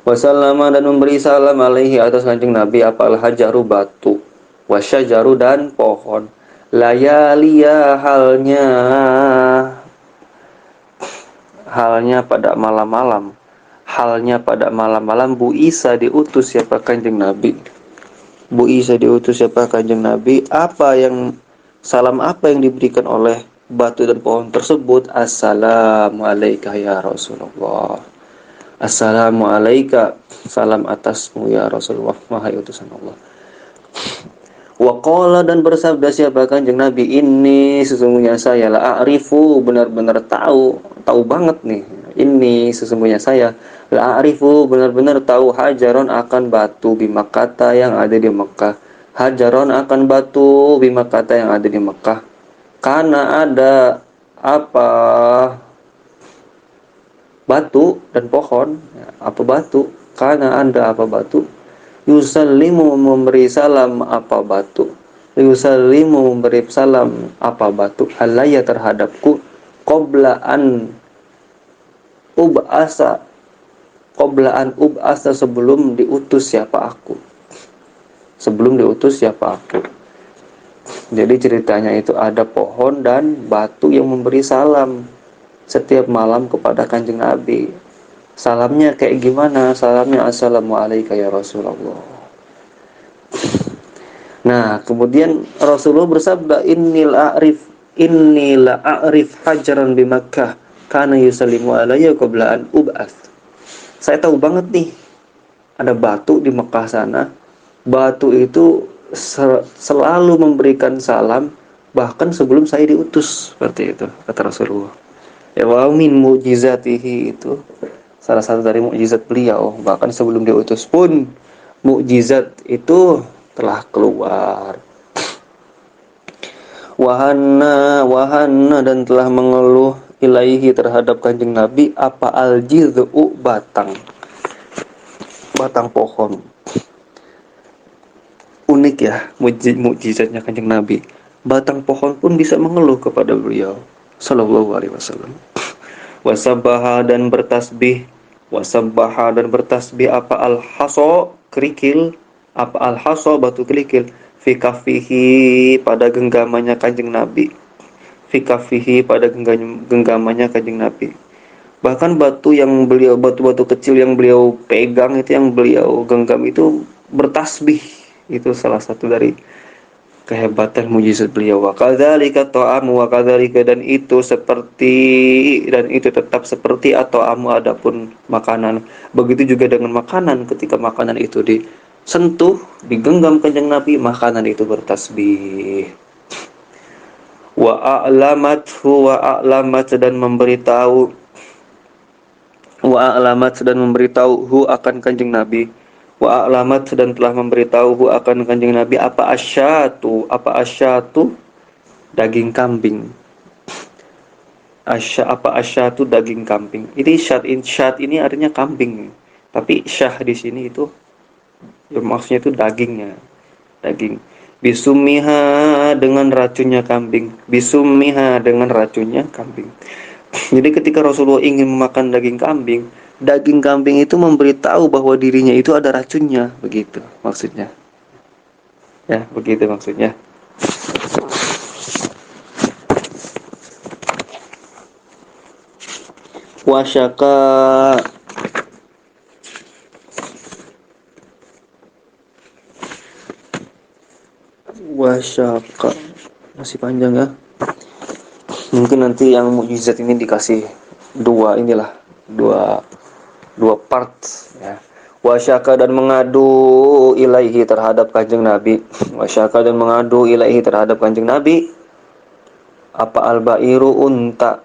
Wasallama, dan memberi salam alaihi, atas Kanjeng Nabi. Apa? Al-hajaru, batu. Wasyajaru, dan pohon. Layalia, halnya pada malam-malam. Halnya pada malam-malam, Bu Isa, diutus siapa? Kanjeng Nabi. Bu Isa diutus siapa? Kanjeng Nabi. Salam apa yang diberikan oleh batu dan pohon tersebut? Assalamualaikum ya Rasulullah. Assalamualaikum, salam atasmu ya Rasulullah, wahai utusan Allah. Waqala, dan bersabda siapa? Kanjeng Nabi, ini sesungguhnya saya la a'rifu, benar-benar tahu banget nih. Ini sesungguhnya saya la a'rifu, benar-benar tahu, hajaron, akan batu, bimakata, yang ada di Mekah. Hajaron, akan batu, bimakata, yang ada di Mekah. Karena ada apa? Batu dan pohon. Apa batu? Karena ada apa batu? Yusallimu, memberi salam apa batu. Yusallimu, memberi salam apa batu. Alayya, terhadapku. Qoblaan ub'asa, sebelum diutus siapa aku. Sebelum diutus siapa aku. Jadi ceritanya itu ada pohon dan batu yang memberi salam setiap malam kepada Kanjeng Nabi. Salamnya kayak gimana? Salamnya assalamualaikum ya Rasulullah. Nah, kemudian Rasulullah bersabda, inni la a'rif hajaran bi Makkah kana yusallimu alayya qabla an ub'ats. Saya tahu banget nih, ada batu di Mekah sana. Batu itu selalu memberikan salam bahkan sebelum saya diutus, seperti itu kata Rasulullah. Ya, wa min mu'jizatihi, itu salah satu dari mukjizat beliau, bahkan sebelum diutus pun mukjizat itu telah keluar. Wahana, dan telah mengeluh ilaihi, terhadap Kanjeng Nabi, apa? Al-jidhu, batang pohon. Unik ya mukjizatnya Kanjeng Nabi. Batang pohon pun bisa mengeluh kepada beliau sallallahu alaihi wasallam. Wasabaha, dan bertasbih Wasabbaha dan bertasbih apa al-haso kerikil, apa al-haso batu kerikil, fi kafihi pada genggamannya kanjeng Nabi, fi kafihi pada genggamannya kanjeng Nabi. Bahkan batu-batu kecil yang beliau pegang itu, yang beliau genggam itu bertasbih. Itu salah satu dari kehebatan mujizat beliau. Wa kadzalika ta'amu wa kadzalika, dan itu tetap seperti atau amu adapun makanan. Begitu juga dengan makanan, ketika makanan itu disentuh, digenggam kanjeng Nabi, makanan itu bertasbih. Wa a'lamat dan memberitahu, hu akan kanjeng Nabi, wa a'lamat dan telah memberitahu hu akan kanjeng Nabi apa asyatu daging kambing. Asyatu daging kambing. Ini syat ini artinya kambing, tapi syah di sini itu ya, maksudnya itu daging. Bisumiha dengan racunnya kambing, bisumiha dengan racunnya kambing. Jadi ketika Rasulullah ingin memakan daging kambing itu memberitahu bahwa dirinya itu ada racunnya, begitu maksudnya. Ya, begitu maksudnya. Wasyaka wasyaka masih panjang ya. Mungkin nanti yang mukjizat ini dikasih dua part ya. Wasyaka dan mengadu ilaihi terhadap kanjeng Nabi. Wasyaka dan mengadu ilaihi terhadap kanjeng Nabi. Apa albairu unta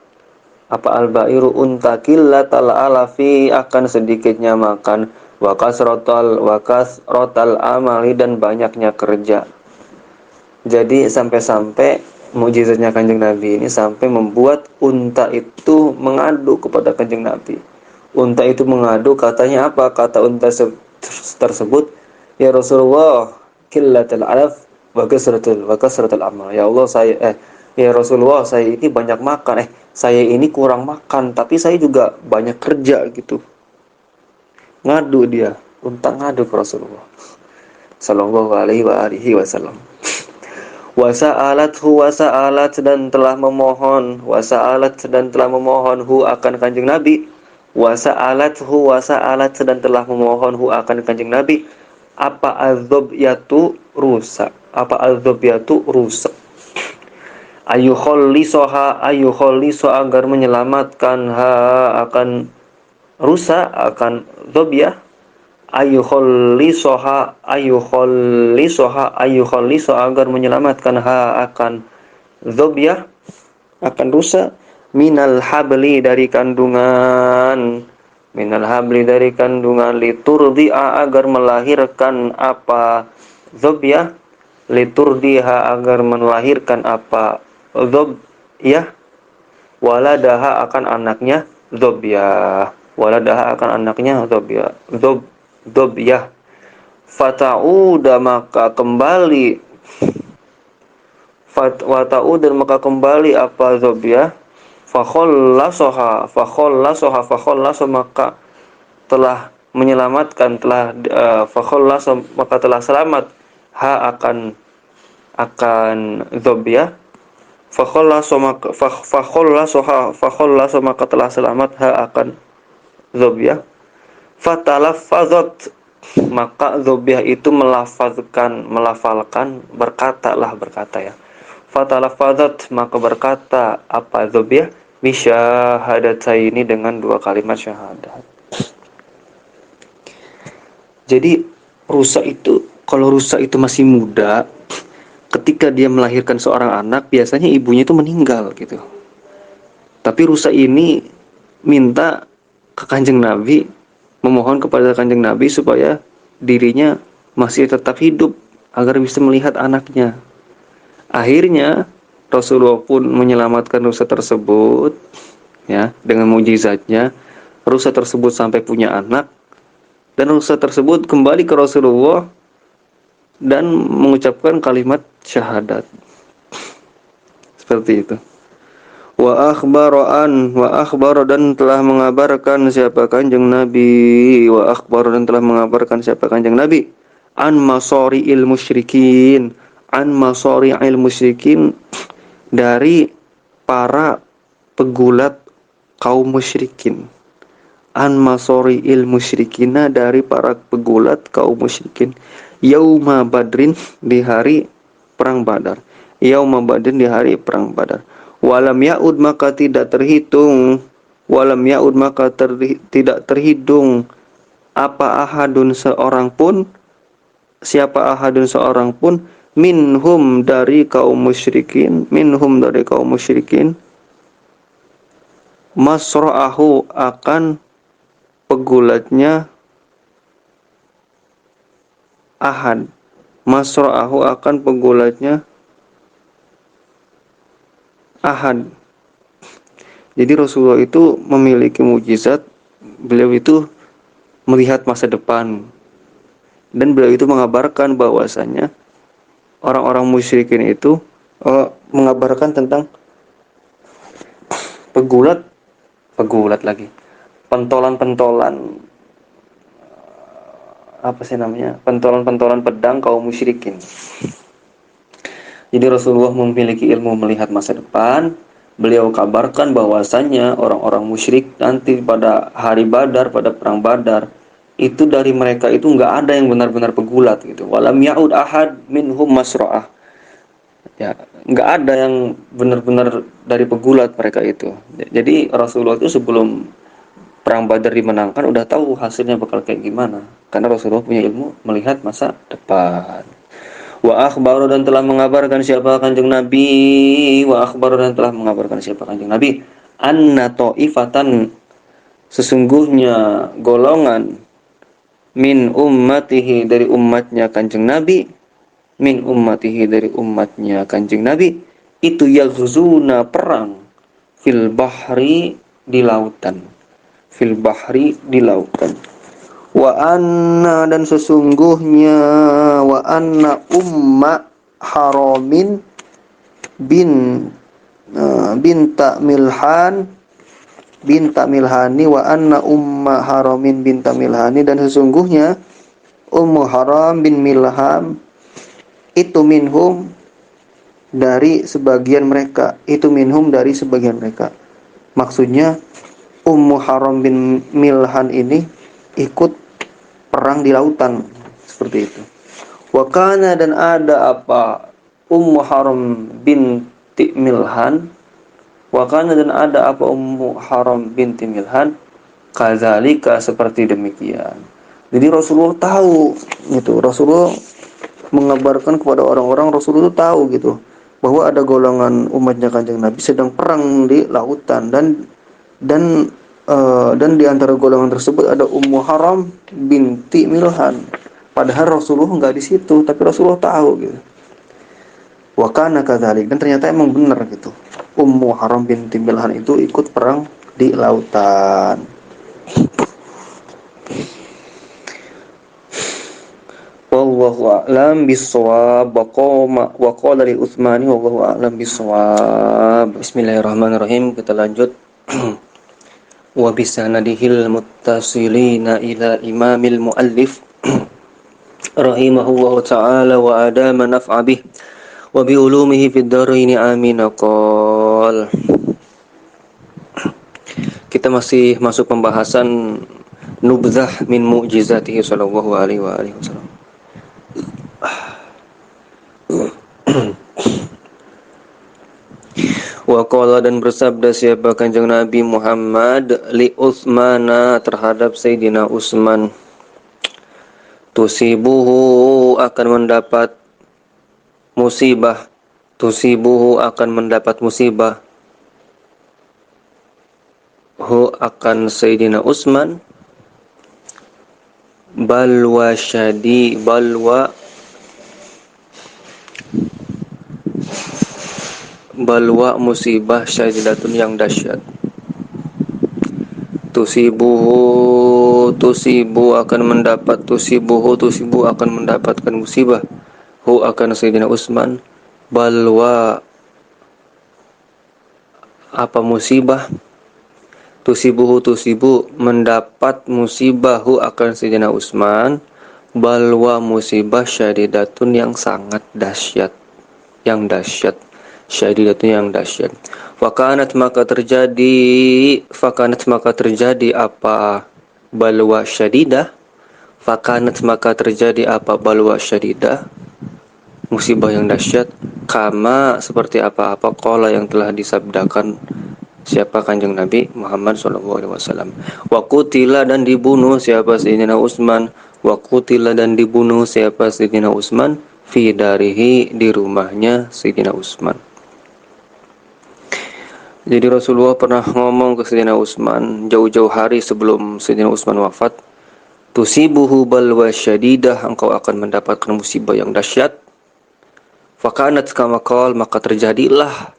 killatal alafi, akan sedikitnya makan, wakas rotal amali dan banyaknya kerja. Jadi sampai-sampai mukjizatnya kanjeng Nabi ini sampai membuat unta itu mengadu kepada kanjeng Nabi. Unta itu mengadu, katanya apa? Kata unta tersebut, ya Rasulullah, killatul alaf wa kasratul amal. Ya Allah, ya Rasulullah, saya ini banyak makan, saya ini kurang makan, tapi saya juga banyak kerja gitu. Ngadu dia, unta ngadu ke Rasulullah sallallahu alaihi wasallam. Wasa'alat dan telah memohon hu akan kanjeng Nabi. Wasa'alat dan telah memohon hu akan kanjeng Nabi. Apa adzobiyatu rusak? Ayukholliso agar menyelamatkan akan rusak, akan dzobiyah. Ayukholliso agar menyelamatkan akan dzobiyah, akan rusak, minal habli dari kandungan, liturdi'a agar melahirkan apa dzobiyah, liturdiha agar melahirkan apa dzobiyah, waladaha akan anaknya dzobiyah, dzobiyah. Fata'uda maka kembali apa dzobiyah, fakhollasoha maka telah menyelamatkan, maka telah selamat akan dzobiyah. Fakhollaso maka telah selamat akan dzobiyah. Fatalaffazat maka dzobiyah itu melafalkan, berkata ya. Fatalaffazat maka berkata apa dzobiyah, bisyahadataini dengan dua kalimat syahadat. Jadi kalau rusa itu masih muda, ketika dia melahirkan seorang anak, biasanya ibunya itu meninggal gitu. Tapi rusa ini minta ke kanjeng Nabi, memohon kepada kanjeng Nabi supaya dirinya masih tetap hidup agar bisa melihat anaknya. Akhirnya Rasulullah pun menyelamatkan rusa tersebut ya, dengan mukjizatnya. Rusa tersebut sampai punya anak, dan rusa tersebut kembali ke Rasulullah dan mengucapkan kalimat syahadat. Seperti itu. Wa akhbaro dan telah mengabarkan siapa Kanjeng Nabi, wa akhbaro dan telah mengabarkan siapa Kanjeng Nabi, an masori'il musyrikin, an masori'il musyrikin, dari para pegulat kaum musyrikin, an masori'il musyrikina, dari para pegulat kaum musyrikin, yauma badrin, di hari perang Badar, yauma badrin, di hari perang Badar. Walam yaud, maka tidak terhitung, walam yaud, maka tidak terhitung, apa ahadun, seorang pun, siapa ahadun, seorang pun, minhum, dari kaum musyrikin, minhum, dari kaum musyrikin, masra'ahu, akan pegulatnya ahad, masra'ahu, akan pegulatnya ahad. Jadi Rasulullah itu memiliki mukjizat, beliau itu melihat masa depan, dan beliau itu mengabarkan bahwasanya orang-orang musyrikin itu mengabarkan tentang pegulat pegulat lagi pentolan-pentolan, apa sih namanya, pentolan-pentolan pedang kaum musyrikin. Jadi Rasulullah memiliki ilmu melihat masa depan. Beliau kabarkan bahwasanya orang-orang musyrik nanti pada hari Badar, pada perang Badar, itu dari mereka itu nggak ada yang benar-benar pegulat gitu. Walam yaud ahad minhum masro'ah. Ya, nggak ada yang benar-benar dari pegulat mereka itu. Jadi Rasulullah itu sebelum perang Badar dimenangkan udah tahu hasilnya bakal kayak gimana. Karena Rasulullah punya ilmu melihat masa depan. Wa akhbaru, dan telah mengabarkan siapa Kanjeng Nabi, wa akhbaru, dan telah mengabarkan siapa Kanjeng Nabi, anna ta'ifatan, sesungguhnya golongan, min ummatihi, dari umatnya Kanjeng Nabi, min ummatihi, dari umatnya Kanjeng Nabi, itu yaghzuna, perang, fil bahri, di lautan, fil bahri, di lautan. Wa anna, dan sesungguhnya, wa anna umma haramin bin binta milhan, binta milhani, wa anna umma haramin binta milhani, dan sesungguhnya ummu haram bin milham itu minhum, dari sebagian mereka, itu minhum, dari sebagian mereka. Maksudnya Ummu Haram bin Milhan ini ikut perang di lautan, seperti itu. Wakana, dan ada apa, Ummu Haram binti Milhan, wakana, dan ada apa, Ummu Haram binti Milhan, kadzalika, seperti demikian. Jadi Rasulullah tahu gitu, Rasulullah mengabarkan kepada orang-orang, Rasulullah itu tahu gitu bahwa ada golongan umatnya Kanjeng Nabi sedang perang di lautan, dan dan di antara golongan tersebut ada Ummu Haram binti Milhan. Padahal Rasulullah nggak di situ, tapi Rasulullah tahu gitu. Wa kana kadzalik, dan ternyata emang benar gitu. Ummu Haram binti Milhan itu ikut perang di lautan. Wallahu a'lam bissawab. Wa qala li Utsmani wallahu a'lam bissawab. Bismillahirrahmanirrahim. Kita lanjut. Wa bisanadihil muttasilina ila imamil muallif rahimahullahu ta'ala wa adama naf'a bih wa bi ulumihi fid dharain amin. Qol. Kita masih masuk pembahasan nubdzah min mu'jizatihi sallallahu alaihi wasallam. Wa qala, dan bersabda siapa Kanjeng Nabi Muhammad li Utsmana, terhadap Sayyidina Utsman, tusibuhu, akan mendapat musibah, tusibuhu, akan mendapat musibah, hu, akan Sayyidina Utsman, balwa syadi, balwa musibah syadidatun, yang dahsyat. Tusibu akan mendapat, tusibu akan mendapatkan musibah, hu, akan Sayyidina Utsman, balwa Apa musibah? Tusibu mendapat musibahu akan Sayyidina Utsman, balwa musibah syadidatun yang sangat dahsyat, yang dahsyat, syadidatun yang dahsyat. Fakanat maka terjadi apa balwa syadidah? Fakanat maka terjadi apa balwa syadidah? Musibah yang dahsyat, kama seperti apa-apa qala yang telah disabdakan siapa Kanjeng Nabi Muhammad SAW. Wa qutila dan dibunuh siapa Sayyidina Utsman. Wa qutila dan dibunuh siapa Sayyidina Utsman fi darihi di rumahnya Sayyidina Utsman. Jadi Rasulullah pernah ngomong ke Sayyidina Utsman jauh-jauh hari sebelum Sayyidina Utsman wafat, tusibuhu balwa syadidah, engkau akan mendapatkan musibah yang dahsyat. Fakanat kama qala, maka terjadilah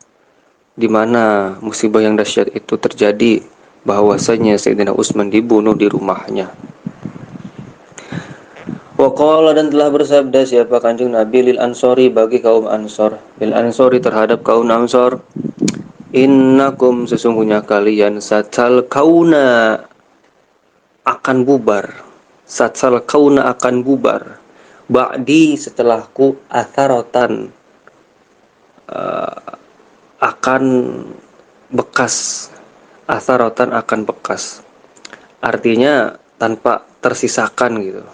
di mana musibah yang dahsyat itu terjadi, bahwasanya Sayyidina Utsman dibunuh di rumahnya. Wa qala dan telah bersabda siapa Kanjeng Nabi lil ansori bagi kaum Ansor, lil ansori terhadap kaum Ansor, innakum sesungguhnya kalian satal kauna akan bubar, satal kauna akan bubar, ba'di setelahku atharotan akan bekas, atharotan akan bekas, artinya tanpa tersisakan gitu.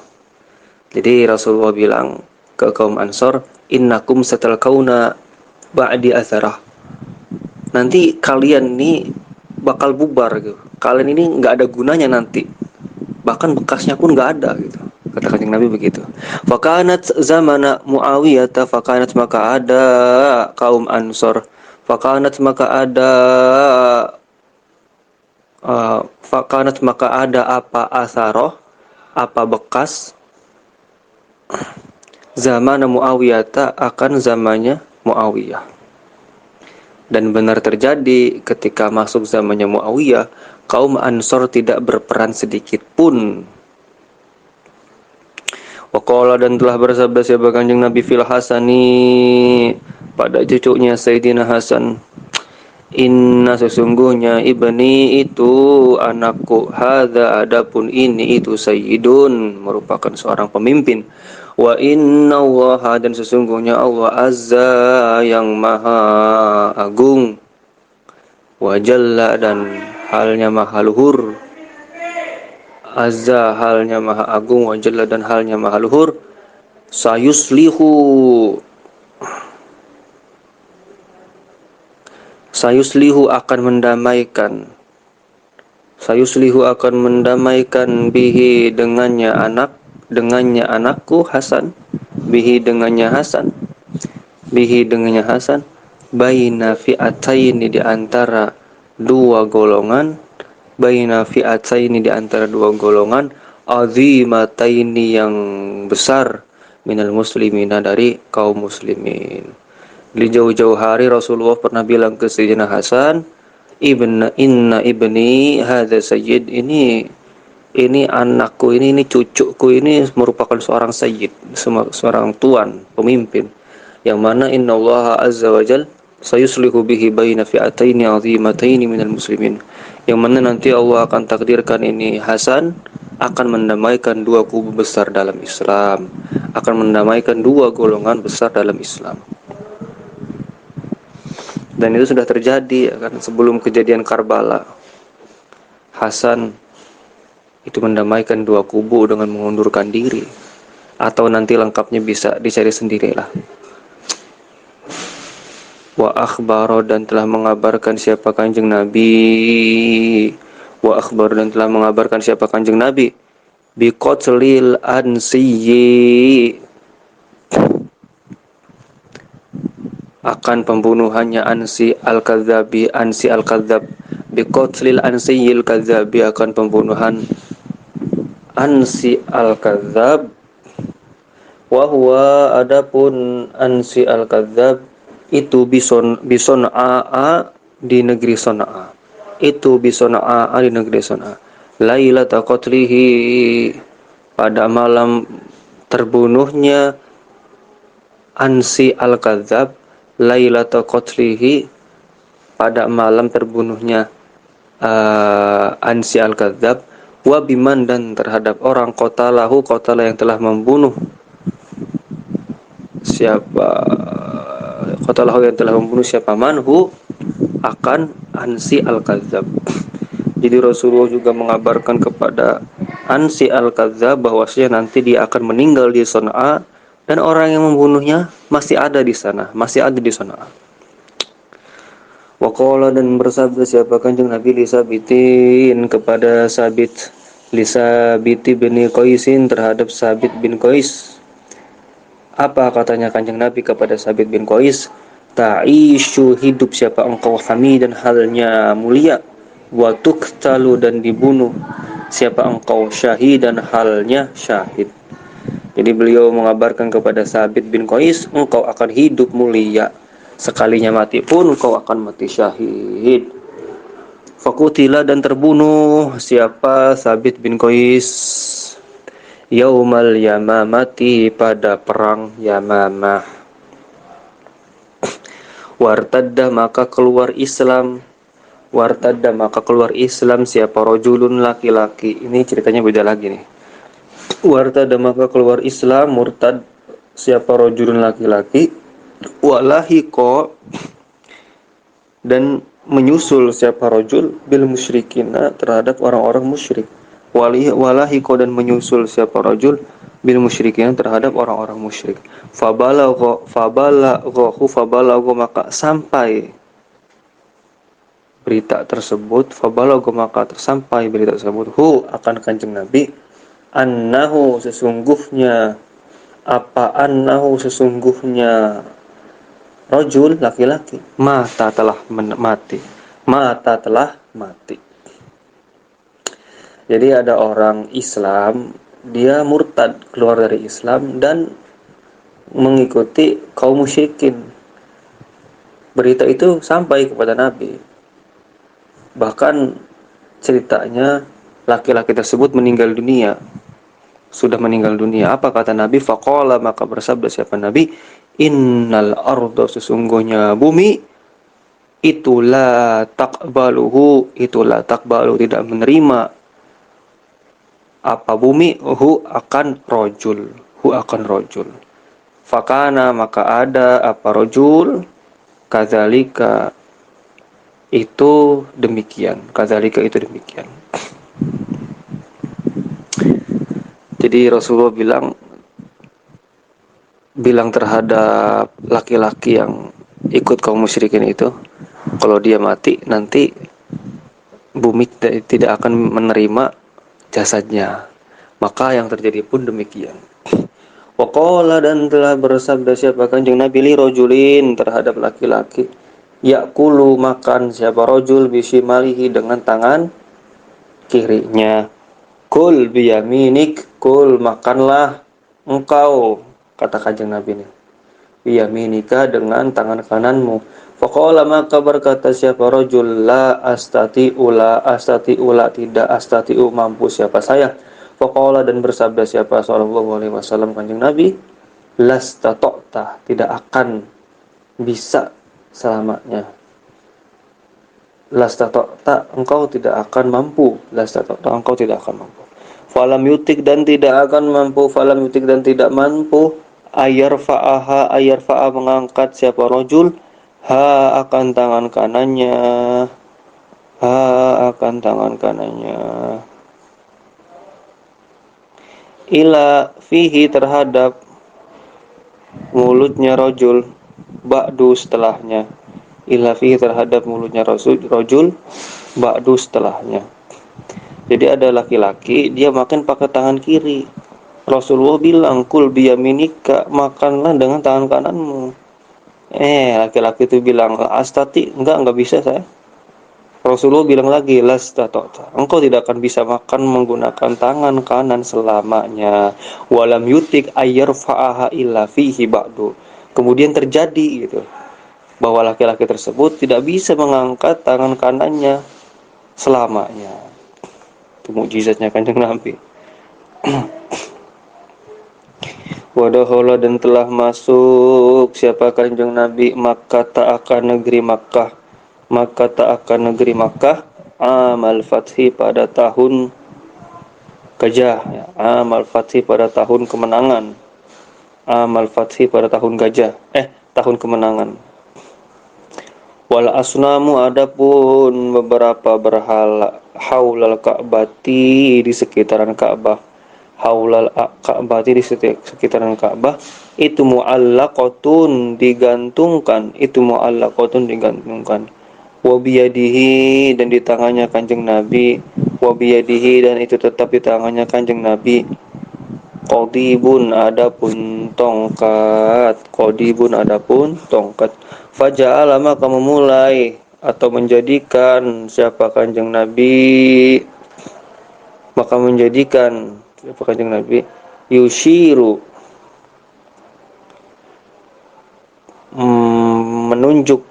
Jadi Rasulullah bilang ke kaum Ansor, innakum satal kauna ba'di atharah, nanti kalian ini bakal bubar gitu, kalian ini nggak ada gunanya nanti, bahkan bekasnya pun nggak ada gitu, kata Kanjeng Nabi begitu. Fakanat zamana Muawiyah, fakanat maka ada kaum Ansor, fakanat maka ada fakanat maka ada apa asaroh, apa bekas, zaman Muawiyah akan zamannya Muawiyah. Dan benar terjadi ketika masuk zamannya Muawiyah, kaum Ansor tidak berperan sedikit pun. Waqala dan telah bersabda siapa Kanjeng Nabi fil Hasani pada cucunya Sayyidina Hasan, inna sesungguhnya ibni itu anakku, hadza adapun ini itu sayyidun merupakan seorang pemimpin, wa inna Allah dan sesungguhnya Allah azza yang maha agung, wa jalla dan halnya maha luhur, azza halnya maha agung, wa jalla dan halnya maha luhur, sayuslihu akan mendamaikan, sayuslihu akan mendamaikan bihi dengannya anakku Hasan, bihi dengannya Hasan, baina fi'ataini di antara dua golongan, azimataini yang besar, minal muslimina dari kaum muslimin. Di jauh-jauh hari Rasulullah pernah bilang ke Sayyidina Hasan, inna ibni hadza sayyid, ini anakku, ini cucuku, ini merupakan seorang sayyid, seorang tuan, pemimpin, yang mana inna Allah azza wa jal sayuslihu bihi baina fi'ataini azimataini minal muslimin, yang mana nanti Allah akan takdirkan ini Hasan akan mendamaikan dua kubu besar dalam Islam, akan mendamaikan dua golongan besar dalam Islam. Dan itu sudah terjadi ya kan, sebelum kejadian Karbala. Hasan itu mendamaikan dua kubu dengan mengundurkan diri, atau nanti lengkapnya bisa dicari sendirilah. Wa akhbaro dan telah mengabarkan siapa Kanjeng Nabi, wa akhbar dan telah mengabarkan siapa Kanjeng Nabi, biqatlil ansiyyi akan pembunuhannya Ansi al-Kadzab, biqatlil Ansiyil Kadzabi akan pembunuhan Ansi al-Kadzab, wa huwa adapun Ansi al-Kadzab itu bison'a di negeri Son'a, itu bison'a di negeri Son'a, lailata qatlihi pada malam terbunuhnya Ansi al-Kadzab, lailata qatlihi pada malam terbunuhnya Ansi al-Kadzab, wa biman dan terhadap orang qatalah yang telah membunuh siapa siapa manhu akan Ansi al-Kadzab. Jadi Rasulullah juga mengabarkan kepada Ansi al-Kadzab bahwasanya nanti dia akan meninggal di Sana'a dan orang yang membunuhnya masih ada di sana, masih ada di Sana'a. Waqala dan bersabda siapa Kanjeng Nabi Lisabitin kepada Sabit, Lisabiti bin Qaisin terhadap Sabit bin Qais. Apa katanya Kanjeng Nabi kepada Sabit bin Qais? Ta'ishu, hidup siapa engkau hamidan halnya mulia, wa tuqtalu dan dibunuh siapa engkau syahidan halnya syahid. Jadi beliau mengabarkan kepada Sabit bin Qais, engkau akan hidup mulia, sekalinya mati pun engkau akan mati syahid. Fakutila dan terbunuh siapa Sabit bin Qais yaumal yamamati pada perang Yamamah. Wartadda maka keluar Islam siapa rojulun laki-laki. Ini ceritanya beda lagi nih. Wartadda maka keluar Islam, murtad siapa rojulun laki-laki, walahiko dan menyusul siapa rojul bil musyrikina terhadap orang-orang musyrik. Walahiko dan menyusul siapa rojul bil musyrikina terhadap orang-orang musyrik. Fabalagho maka sampai berita tersebut, tersampai berita tersebut akan Kanjeng Nabi, annahu sesungguhnya rojul laki-laki mata telah mati. Jadi ada orang Islam, dia murtad, keluar dari Islam dan mengikuti kaum musyrikin. Berita itu sampai kepada Nabi. Bahkan ceritanya laki-laki tersebut sudah meninggal dunia. Apa kata Nabi? Faqala maka bersabda siapa Nabi, innal arda sesungguhnya bumi itulah takbalu tidak menerima apa bumi akan rojul. Fakana maka ada apa rojul kadzalika itu demikian. Jadi Rasulullah bilang terhadap laki-laki yang ikut kaum musyrikin itu, kalau dia mati nanti bumi tidak akan menerima jasadnya. Maka yang terjadi pun demikian. Waqala dan telah bersabda siapa Kanjeng Nabi li rojulin terhadap laki-laki, yakulu makan siapa rojul bisimalihi dengan tangan kirinya. Kul biyaminik, kul makanlah engkau, kata Kanjeng Nabi nih, biyaminika dengan tangan kananmu. Faqala maka berkata siapa rojul, la astati'u tidak astati'u mampu siapa saya. Faqala dan bersabda siapa sallallahu alaihi wasallam Kanjeng Nabi, lastata'ta tidak akan bisa selamanya. Lastata'ta engkau tidak akan mampu. Falam yutik dan tidak mampu ayar fa'a mengangkat siapa rojul akan tangan kanannya ila fihi terhadap mulutnya rojul ba'du setelahnya. Ila fihi terhadap mulutnya rojul ba'du setelahnya. Jadi ada laki-laki dia makan pakai tangan kiri. Rasulullah bilang kul biyaminika, makanlah dengan tangan kananmu. Laki-laki itu bilang astati, enggak bisa saya. Rasulullah bilang lagi lastatota, engkau tidak akan bisa makan menggunakan tangan kanan selamanya. Walam yutik ayyarfa'aha illa fihi ba'du. Kemudian terjadi gitu bahwa laki-laki tersebut tidak bisa mengangkat tangan kanannya selamanya. Itu mukjizatnya Kanjeng Nabi. Wadakhala dan telah masuk siapa Kanjeng Nabi Makkah ta'akan negeri Makkah maka tak akan negeri Makkah amal fathi pada tahun gajah, ya. Amal fathi pada tahun kemenangan, amal fathi pada tahun gajah, tahun kemenangan. Wal asnamu, adapun beberapa berhala, haulal Ka'bati, di sekitaran Ka'bah, haulal Ka'bati, di sekitaran Ka'bah, itu mu'allaqatun, digantungkan, itu mu'allaqatun, digantungkan, wabiyadihi, dan di tangannya kanjeng Nabi, wabiyadihi, dan itu tetap di tangannya kanjeng Nabi, qadibun, adapun tongkat, qadibun, adapun tongkat. Faja'ala, maka memulai atau menjadikan siapa kanjeng Nabi, maka menjadikan siapa kanjeng Nabi, yushiru, menunjuk,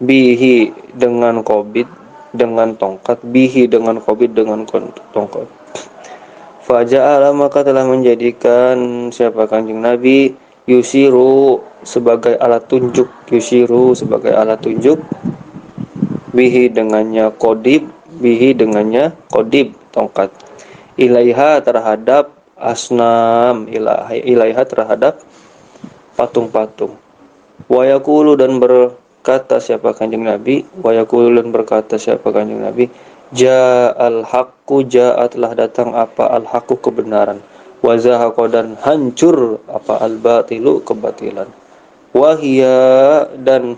bihi, dengan qobid, dengan tongkat, bihi, dengan qobid, dengan tongkat. Faja'ala, maka telah menjadikan siapa kanjeng Nabi, yusiru, sebagai alat tunjuk, yusiru, sebagai alat tunjuk, bihi, dengannya kodib, bihi, dengannya kodib, tongkat, ilaiha, terhadap asnam, ilaiha, terhadap patung-patung. Wayakulu, dan berkata siapa kanjeng Nabi, wayakulu, dan berkata siapa kanjeng Nabi, ja'al haqqu, ja'a, telah datang apa al haqqu, kebenaran, wa zahaqa, dan hancur apa al batilu, kebatilan. Wahia, dan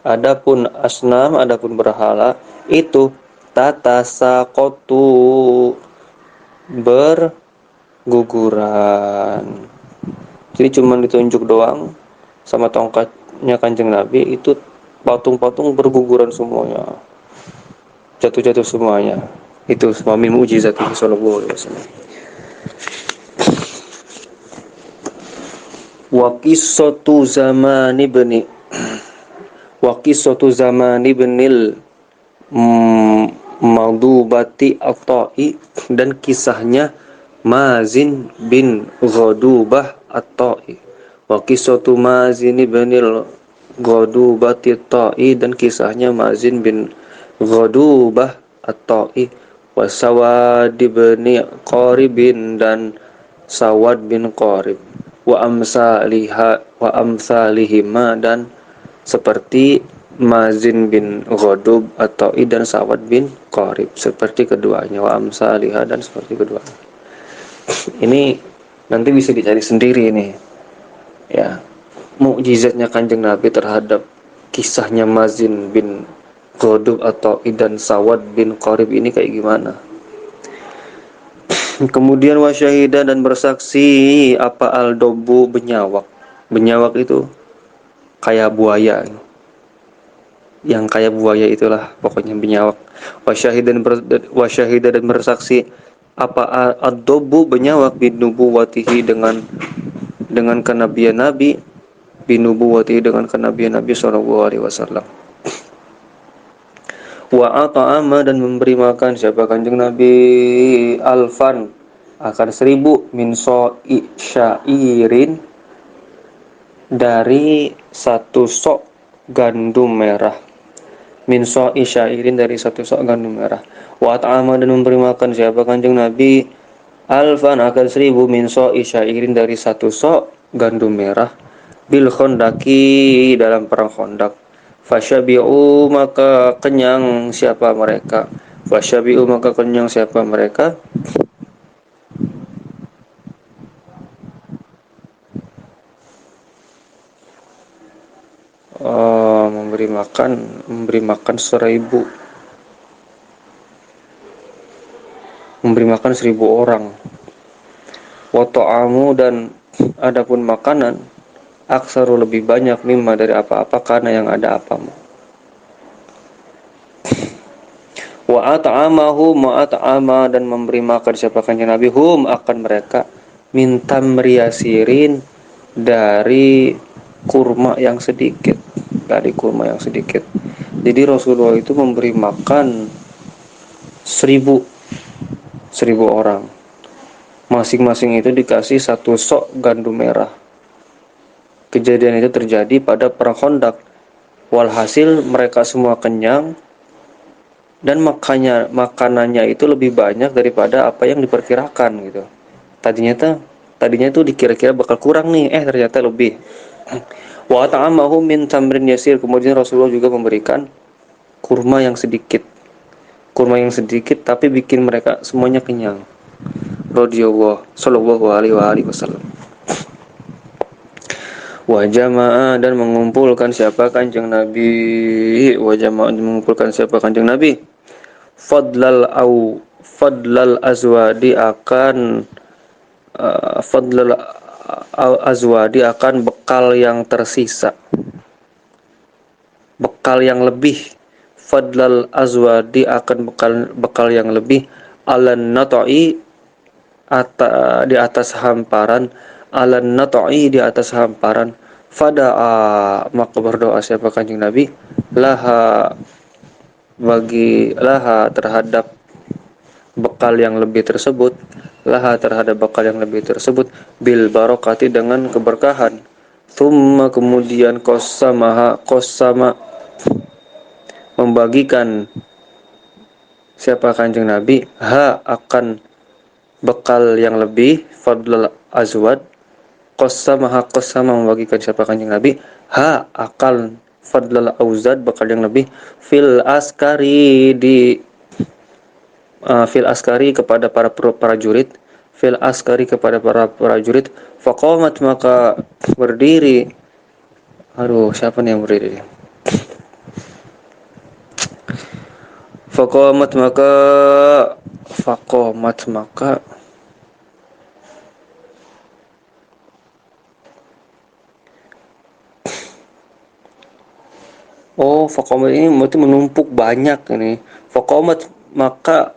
adapun asnam, adapun berhala itu, tatasaqatu, berguguran. Jadi cuma ditunjuk doang sama tongkatnya kanjeng Nabi, itu patung-patung berguguran semuanya, jatuh-jatuh semuanya. Itu semua min mujizat sallallahu alaihi wasallam. Wa qissatu zamani bani wa qissatu zamani benil Maghdubati At-Ta'i, dan kisahnya Mazin bin Ghadubah At-Ta'i. Wa qissatu Mazin bin Ghadubati At-Ta'i, dan kisahnya Mazin bin Ghadubah At-Ta'i. Wa Sawad bin Qaribin, dan Sawad bin Qarib. Wa amsalihima, dan seperti Mazin bin Ghadub atau dan Sawad bin Qarib, seperti keduanya, wa amsalihha, dan seperti keduanya. Ini nanti bisa dicari sendiri nih, ya, mukjizatnya kanjeng Nabi terhadap kisahnya Mazin bin Ghadub atau dan Sawad bin Qarib ini kayak gimana. Kemudian wasyahida, dan bersaksi apa al-dobu, benyawak. Benyawak itu kayak buaya, yang kayak buaya itulah pokoknya benyawak. Wasyahida, dan bersaksi apa ad-dobu, benyawak, binubuwatihi, dengan kenabian Nabi, binubuwatihi, dengan kenabian Nabi sallallahu alaihi wasallam. Wa ata'ama, dan memberi makan siapa kanjeng Nabi, alfan, akan 1000, min so'i syairin, dari satu sok gandum merah, min so'i syairin, dari satu sok gandum merah. Wa at'ama, dan memberi makan siapa kanjeng Nabi, alfan, akan 1000, min so'i syairin, dari satu sok gandum merah, bil khondaki, dalam perang Khandaq. Fasyabi'u, maka kenyang siapa mereka, fasyabi'u, maka kenyang siapa mereka, memberi makan 1000, memberi makan 1000 orang. Wa ta'amu, dan adapun makanan, aksaru, lebih banyak, mimma, dari apa-apa, karena yang ada apamu. Wa at'ama, dan memberi makan siapa kanjeng Nabi, hum, akan mereka, min tamriyasirin, dari kurma yang sedikit, Jadi Rasulullah itu memberi makan 1000 orang, masing-masing itu dikasih satu sok gandum merah. Kejadian itu terjadi pada perang Khandaq. Walhasil mereka semua kenyang dan makanannya itu lebih banyak daripada apa yang diperkirakan gitu. Tadinya tuh dikira-kira bakal kurang nih, ternyata lebih. Wa ta'amahu min tamrin yasir. Kemudian Rasulullah juga memberikan kurma yang sedikit. Kurma yang sedikit tapi bikin mereka semuanya kenyang. Radhiyallahu sallallahu alaihi wasallam. Wa jama'a dan mengumpulkan siapa Kanjeng Nabi. Wa jama'a mengumpulkan siapa Kanjeng Nabi. Fadlal azwadi akan fadlal azwadi akan bekal yang tersisa, bekal yang lebih. Fadlal azwadi akan bekal yang lebih, alan nata'i di atas hamparan, alan nata'i di atas hamparan. Fada'a maka berdoa siapa Kanjeng Nabi, laha terhadap bekal yang lebih tersebut, bil barokati dengan keberkahan. Thumma kemudian qosama membagikan siapa Kanjeng Nabi akan bekal yang lebih, fadlul azwad. Qosama membagikan siapa Kanjeng Nabi akan fadlul auzad, bekal yang lebih, fil askari kepada para prajurit, faqamat maka berdiri. Siapa nih yang berdiri? Faqamat maka faqamat ini berarti menumpuk banyak ini. Faqamat maka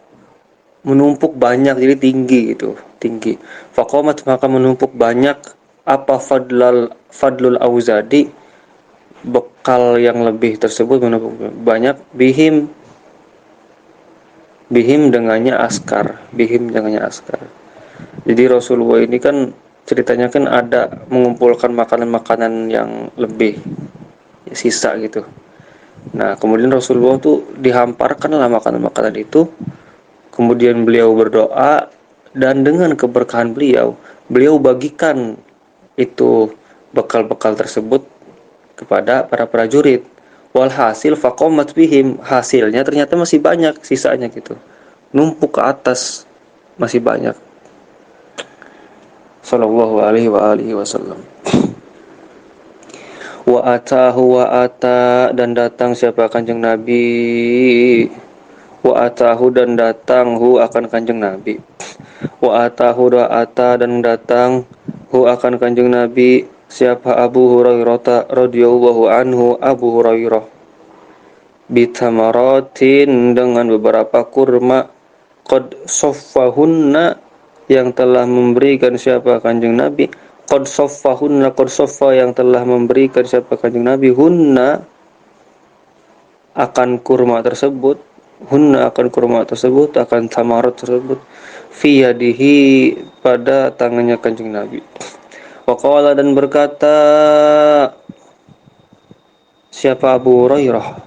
menumpuk banyak, jadi tinggi gitu, tinggi. Faqamat maka menumpuk banyak apa fadlul auzadi, bekal yang lebih tersebut menumpuk banyak, bihim dengannya askar. Jadi Rasulullah ini kan ceritanya kan ada mengumpulkan makanan-makanan yang lebih sisa gitu. Nah kemudian Rasulullah tuh dihamparkanlah makanan-makanan itu. Kemudian beliau berdoa dan dengan keberkahan beliau bagikan itu bekal-bekal tersebut kepada para prajurit. Walhasil faqamat bihim, hasilnya ternyata masih banyak sisanya gitu. Numpuk ke atas, masih banyak. Sallallahu alaihi wasallam. Wa ata dan datang siapa Kanjeng Nabi. Wa atahu dan datang akan Kanjeng Nabi. Wa atahu dan datang akan Kanjeng Nabi siapa Abu Hurairah radhiyallahu anhu. Abu Hurairah bitamaratin dengan beberapa kurma, qad soffahunna yang telah memberikan siapa Kanjeng Nabi, qad soffa yang telah memberikan siapa Kanjeng Nabi akan kurma tersebut, akan tamarat tersebut, fi yadihi pada tangannya Kanjeng Nabi. Waqala dan berkata siapa Abu Hurairah,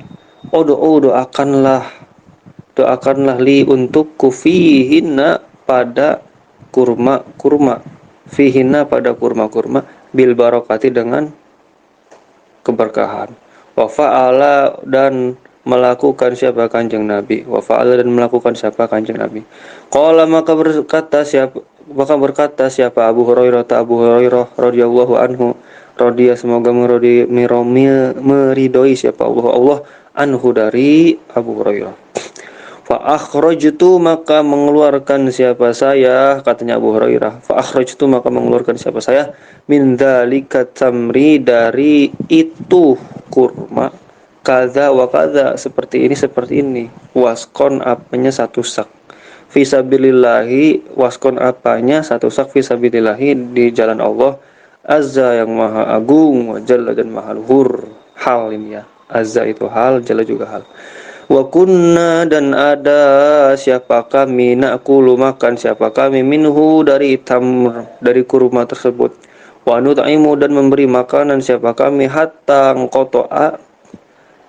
doakanlah li untukku fihinna pada kurma bil barokati dengan keberkahan. Wa fa'ala dan melakukan siapa Kanjeng Nabi. Qala maka berkata siapa Abu Hurairah radhiyallahu anhu, semoga meridhoi siapa Allah anhu dari Abu Hurairah. Fa akhrajtu maka mengeluarkan siapa saya, katanya Abu Hurairah. Fa akhrajtu maka mengeluarkan siapa saya, min dzalika tamri dari itu kurma, kaza wa kaza, seperti ini. Waskon apanya satu sak. Fisabilillahi, waskon apanya satu sak, fisabilillahi di jalan Allah, azza yang maha agung, wa jalla dan maha luhur. Hal ini ya, azza itu hal, jalla juga hal. Wa kunna dan ada siapa kami, na'kulu makan siapa kami, minhu dari tamr, dari kurma tersebut. Wa nut'imu dan memberi makanan siapa kami, hatta qata'a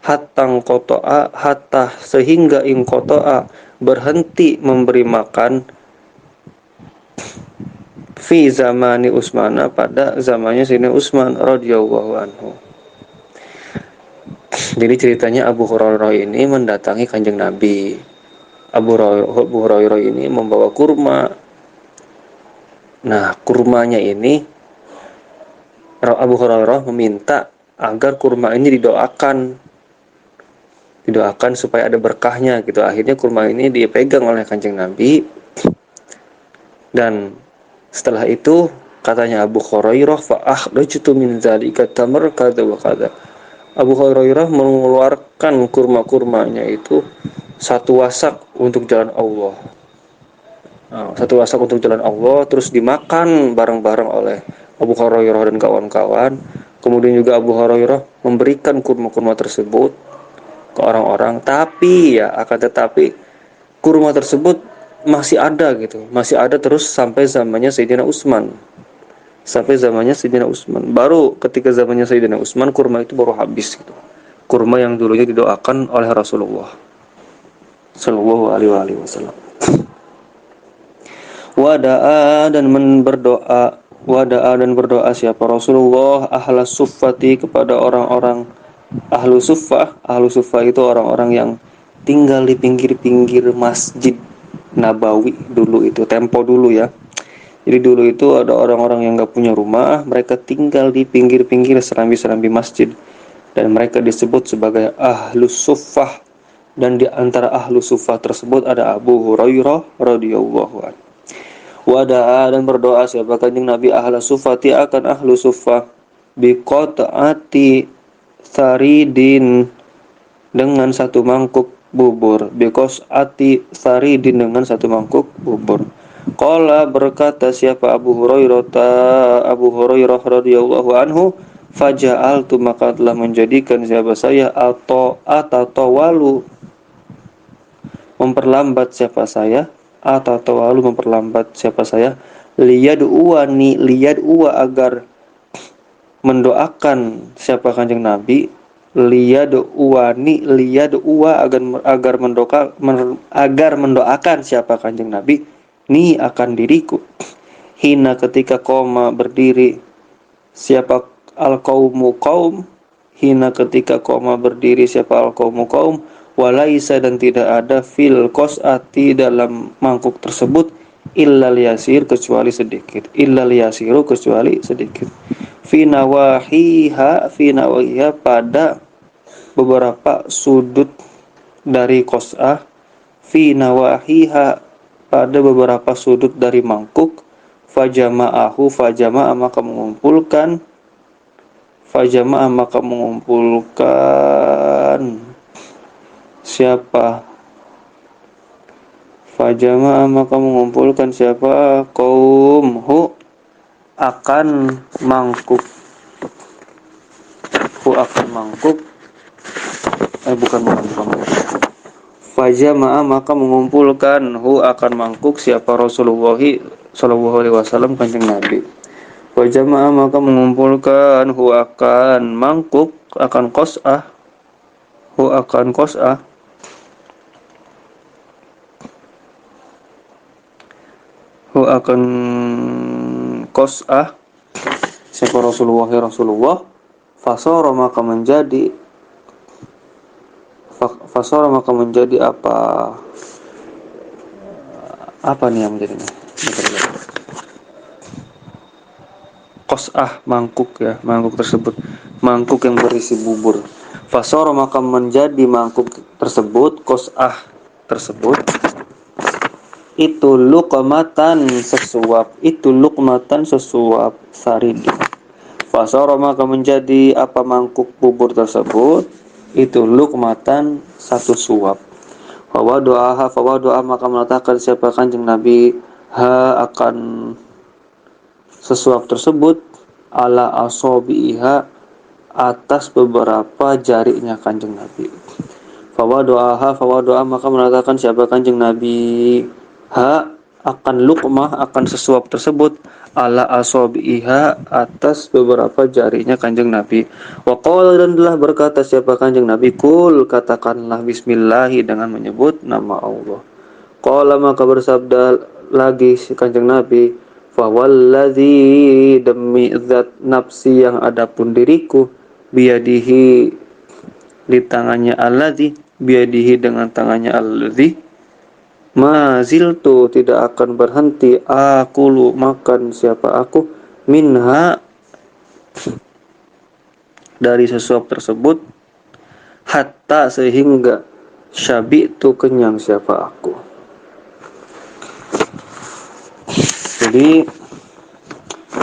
hatta sehingga ingkotoa berhenti memberi makan fi zamani Utsman pada zamannya Sayyidina Utsman radhiyallahu anhu. Jadi ceritanya Abu Hurairah ini mendatangi Kanjeng Nabi. Abu Hurairah ini membawa kurma. Nah, kurmanya ini Abu Hurairah meminta agar kurma ini didoakan supaya ada berkahnya gitu. Akhirnya kurma ini dipegang oleh Kanjeng Nabi, dan setelah itu katanya Abu Hurairah fa akhrajtu min dzalika tamr kadza wa kadza. Abu Hurairah mengeluarkan kurma-kurmanya itu satu wasak untuk jalan Allah. Satu wasak untuk jalan Allah, terus dimakan bareng-bareng oleh Abu Hurairah dan kawan-kawan. Kemudian juga Abu Hurairah memberikan kurma-kurma tersebut ke orang-orang, tapi ya akan tetapi kurma tersebut masih ada gitu, masih ada terus sampai zamannya Sayyidina Utsman. Sampai zamannya Sayyidina Utsman. Baru ketika zamannya Sayyidina Utsman kurma itu baru habis gitu. Kurma yang dulunya didoakan oleh Rasulullah Shallallahu alaihi wasallam. Wada'a dan berdoa siapa Rasulullah ahlas suffati kepada orang-orang ahlu suffah. Ahlu suffah itu orang-orang yang tinggal di pinggir-pinggir Masjid Nabawi dulu, itu tempo dulu ya. Jadi dulu itu ada orang-orang yang gak punya rumah, mereka tinggal di pinggir-pinggir serambi-serambi masjid, dan mereka disebut sebagai ahlus suffah. Dan di antara ahlus suffah tersebut ada Abu Hurairah radhiyallahu anhu. Wada'a dan berdoa siapa Kanjeng Nabi ahlus suffati akan ahlus suffah biqata'ati saridin dengan satu mangkuk bubur, biqata'ati saridin dengan satu mangkuk bubur. Qala berkata siapa Abu Hurairah radhiyallahu anhu, faja'altu maka telah menjadikan siapa saya atau atatawalu memperlambat siapa saya liyad'uwa agar mendoakan siapa Kanjeng Nabi, agar mendoakan siapa Kanjeng Nabi ni akan diriku, hina ketika koma berdiri siapa al-qaumu qaum, hina ketika koma berdiri siapa al-qaumu qaum, walaisa dan tidak ada fil qas'ati dalam mangkuk tersebut illal yasir kecuali sedikit, fi nawahiha pada beberapa sudut dari qas'ah, fi nawahiha pada beberapa sudut dari mangkuk, fajama'a maka mengumpulkan siapa kaumhu akan mangkuk Fajama'a maka mengumpulkan akan mangkuk siapa Rasulullah sallallahu alaihi wasallam Kanjeng Nabi. Fajama'a maka mengumpulkan akan mangkuk akan qas'ah siapa Rasulullah fasara maka menjadi apa nih yang menjadinya qas'ah, mangkuk tersebut, mangkuk yang berisi bubur. Fasara maka menjadi mangkuk tersebut, qas'ah tersebut itu luqmatan sesuap sarid. Fasara maka menjadi mangkuk bubur tersebut itu luqmatan satu suap. Fawadu'a maka meletakkan siapa Kanjeng Nabi akan sesuap tersebut ala asobiha atas beberapa jarinya Kanjeng Nabi. Fawadu'a maka meletakkan siapa Kanjeng Nabi akan luqmah akan sesuap tersebut ala asobiha, atas beberapa jarinya kanjeng Nabi. Wa qala, dan telah berkata siapa kanjeng Nabi, kul, katakanlah bismillahi, dengan menyebut nama Allah. Qala, maka bersabda lagi si kanjeng Nabi, fa walladzi, demi zat nafsi yang adapun diriku, biadihi, di tangannya alladzi, biadihi, dengan tangannya alladzi, maziltu, tidak akan berhenti, aku lu, makan siapa aku, minha, dari sesuap tersebut, hatta, sehingga, syabi'tu, kenyang siapa aku. Jadi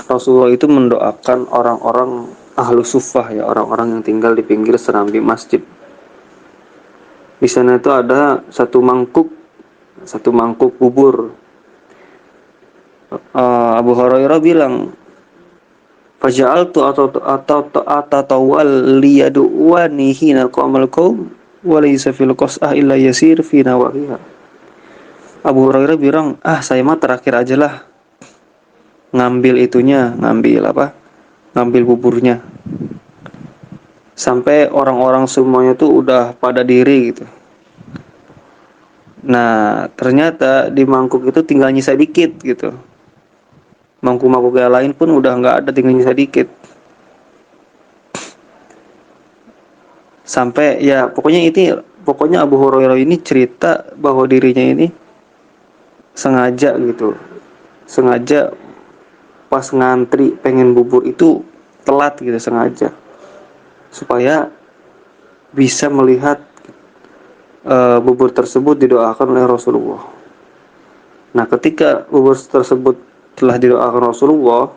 Rasulullah itu mendoakan orang-orang ahlu sufah, ya, orang-orang yang tinggal di pinggir serambi masjid. Di sana itu ada satu mangkuk bubur. Abu Hurairah bilang, faja'altu atatawal liyadu'wani hina qamal qaum wa laysa fil qas'ah illa yasir fi nawahiha. Abu Hurairah bilang, saya mah terakhir aja lah ngambil itunya, ngambil buburnya, sampai orang-orang semuanya tuh udah pada diri gitu. Nah, ternyata di mangkuk itu tinggal nyisa dikit gitu. Mangkuk-mangkuk yang lain pun udah nggak ada, tinggal nyisa dikit. Sampai, ya, pokoknya Abu Hurairah ini cerita bahwa dirinya ini sengaja gitu. Sengaja pas ngantri pengen bubur itu telat gitu, sengaja. Supaya bisa melihat bubur tersebut didoakan oleh Rasulullah. Nah, ketika bubur tersebut telah didoakan Rasulullah,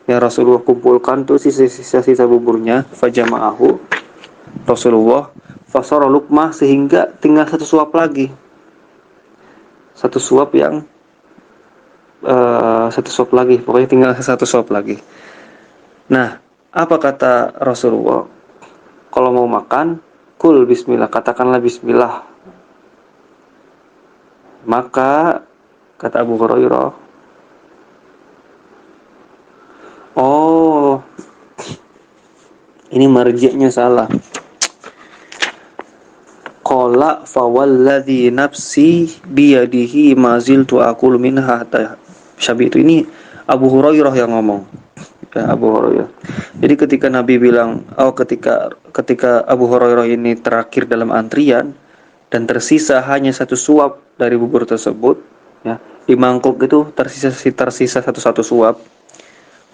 ya, Rasulullah kumpulkan tuh sisa-sisa buburnya, fajama'ahu, Rasulullah, fasara lukmah, sehingga tinggal satu suap lagi. Satu suap lagi, pokoknya tinggal satu suap lagi. Nah, apa kata Rasulullah? Kalau mau makan, kul bismillah, katakanlah bismillah. Maka kata Abu Hurairah, oh, ini marji'nya salah. Qala fa walladzi nafsi biyadihi maziltu aqul minha hatta syabitu. Ini Abu Hurairah yang ngomong. Ya, Abu Hurairah. Jadi ketika Nabi bilang, ketika Abu Hurairah ini terakhir dalam antrian dan tersisa hanya satu suap dari bubur tersebut, ya, di mangkuk itu tersisa satu suap.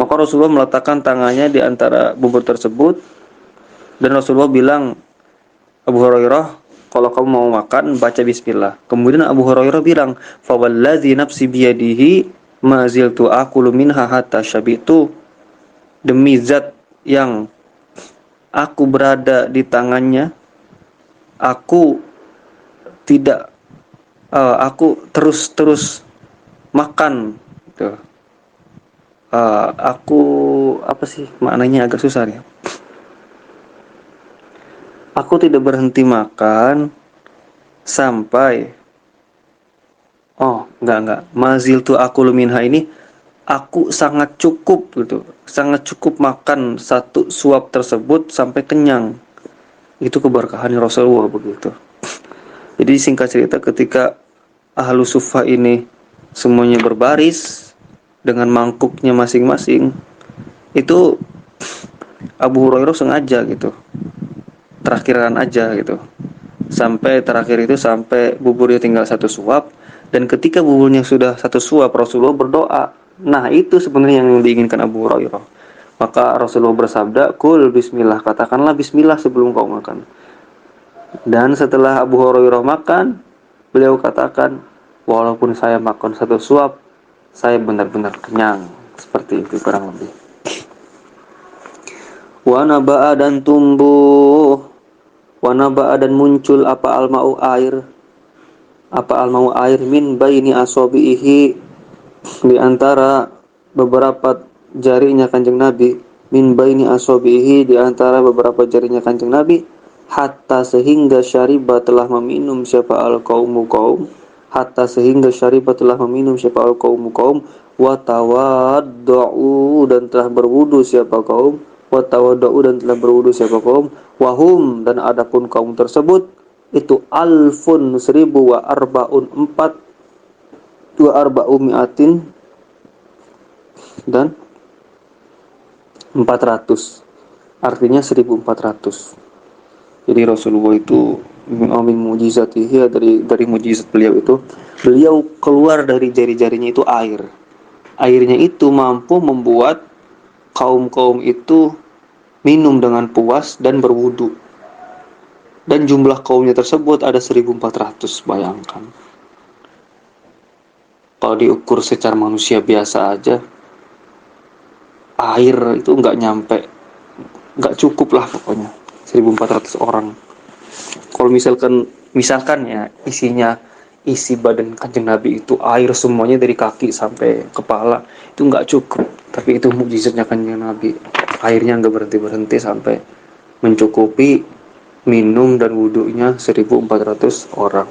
Maka Rasulullah meletakkan tangannya di antara bubur tersebut dan Rasulullah bilang, Abu Hurairah, kalau kamu mau makan, baca bismillah. Kemudian Abu Hurairah bilang, fa wallazi nafsi biyadihi ma ziltu aqulu minha hatta syabitu. Demi zat yang aku berada di tangannya, aku tidak aku terus makan gitu. Aku, apa sih maknanya, agak susah nih. Aku tidak berhenti makan sampai enggak. Maziltu aqulu minha ini, aku sangat cukup gitu. Sangat cukup makan satu suap tersebut sampai kenyang. Itu keberkahan Rasulullah begitu. Jadi singkat cerita, ketika ahlu suffah ini semuanya berbaris dengan mangkuknya masing-masing, itu Abu Hurairah sengaja gitu, terakhiran aja gitu. Sampai terakhir itu, sampai buburnya tinggal satu suap. Dan ketika buburnya sudah satu suap, Rasulullah berdoa. Nah, itu sebenarnya yang diinginkan Abu Hurairah. Maka Rasulullah bersabda, kul bismillah, katakanlah bismillah sebelum kau makan. Dan setelah Abu Hurairah makan, beliau katakan, walaupun saya makan satu suap, saya benar-benar kenyang. Seperti itu kurang lebih. Wa naba'a, dan tumbuh, wa naba'a, dan muncul apa al-ma'u, air, min baini asabihi, di antara beberapa jarinya kanjeng Nabi, min baini asabihi, di antara beberapa jarinya kanjeng Nabi, hatta, sehingga syariba, telah meminum siapa al-qaumu, kaum, hatta sehingga syaribat telah meminum siapa kaum watawadda'u dan telah berwudu siapa kaum watawadda'u dan telah berwudu siapa kaum wahum dan adapun kaum tersebut itu alfun 1000 wa arba'un 4 2 arba'u mi'atin dan 400, artinya 1400. Jadi Rasulullah itu amin mujizatihi, dari mujizat beliau itu, beliau keluar dari jari-jarinya itu air. Airnya itu mampu membuat kaum-kaum itu minum dengan puas dan berwudu. Dan jumlah kaumnya tersebut ada 1400, bayangkan. Kalau diukur secara manusia biasa aja, air itu nggak nyampe, nggak cukup lah pokoknya 1400 orang. Kalau misalkan ya isinya, isi badan kanjeng Nabi itu air semuanya dari kaki sampai kepala, itu nggak cukup. Tapi itu mukjizatnya kanjeng Nabi, airnya nggak berhenti berhenti sampai mencukupi minum dan wudhunya 1400 orang.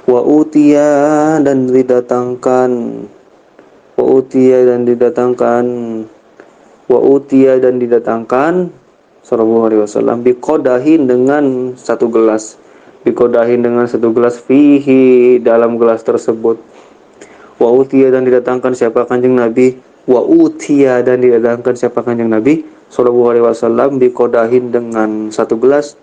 Wa utia dan didatangkan wa utia dan didatangkan wa utia dan didatangkan sallallahu alaihi wasallam biqodahin dengan satu gelas, biqodahin dengan satu gelas, fihi dalam gelas tersebut, wa utia dan didatangkan siapa kanjeng Nabi, wa utia dan didatangkan siapa kanjeng Nabi sallallahu alaihi wasallam biqodahin dengan satu gelas,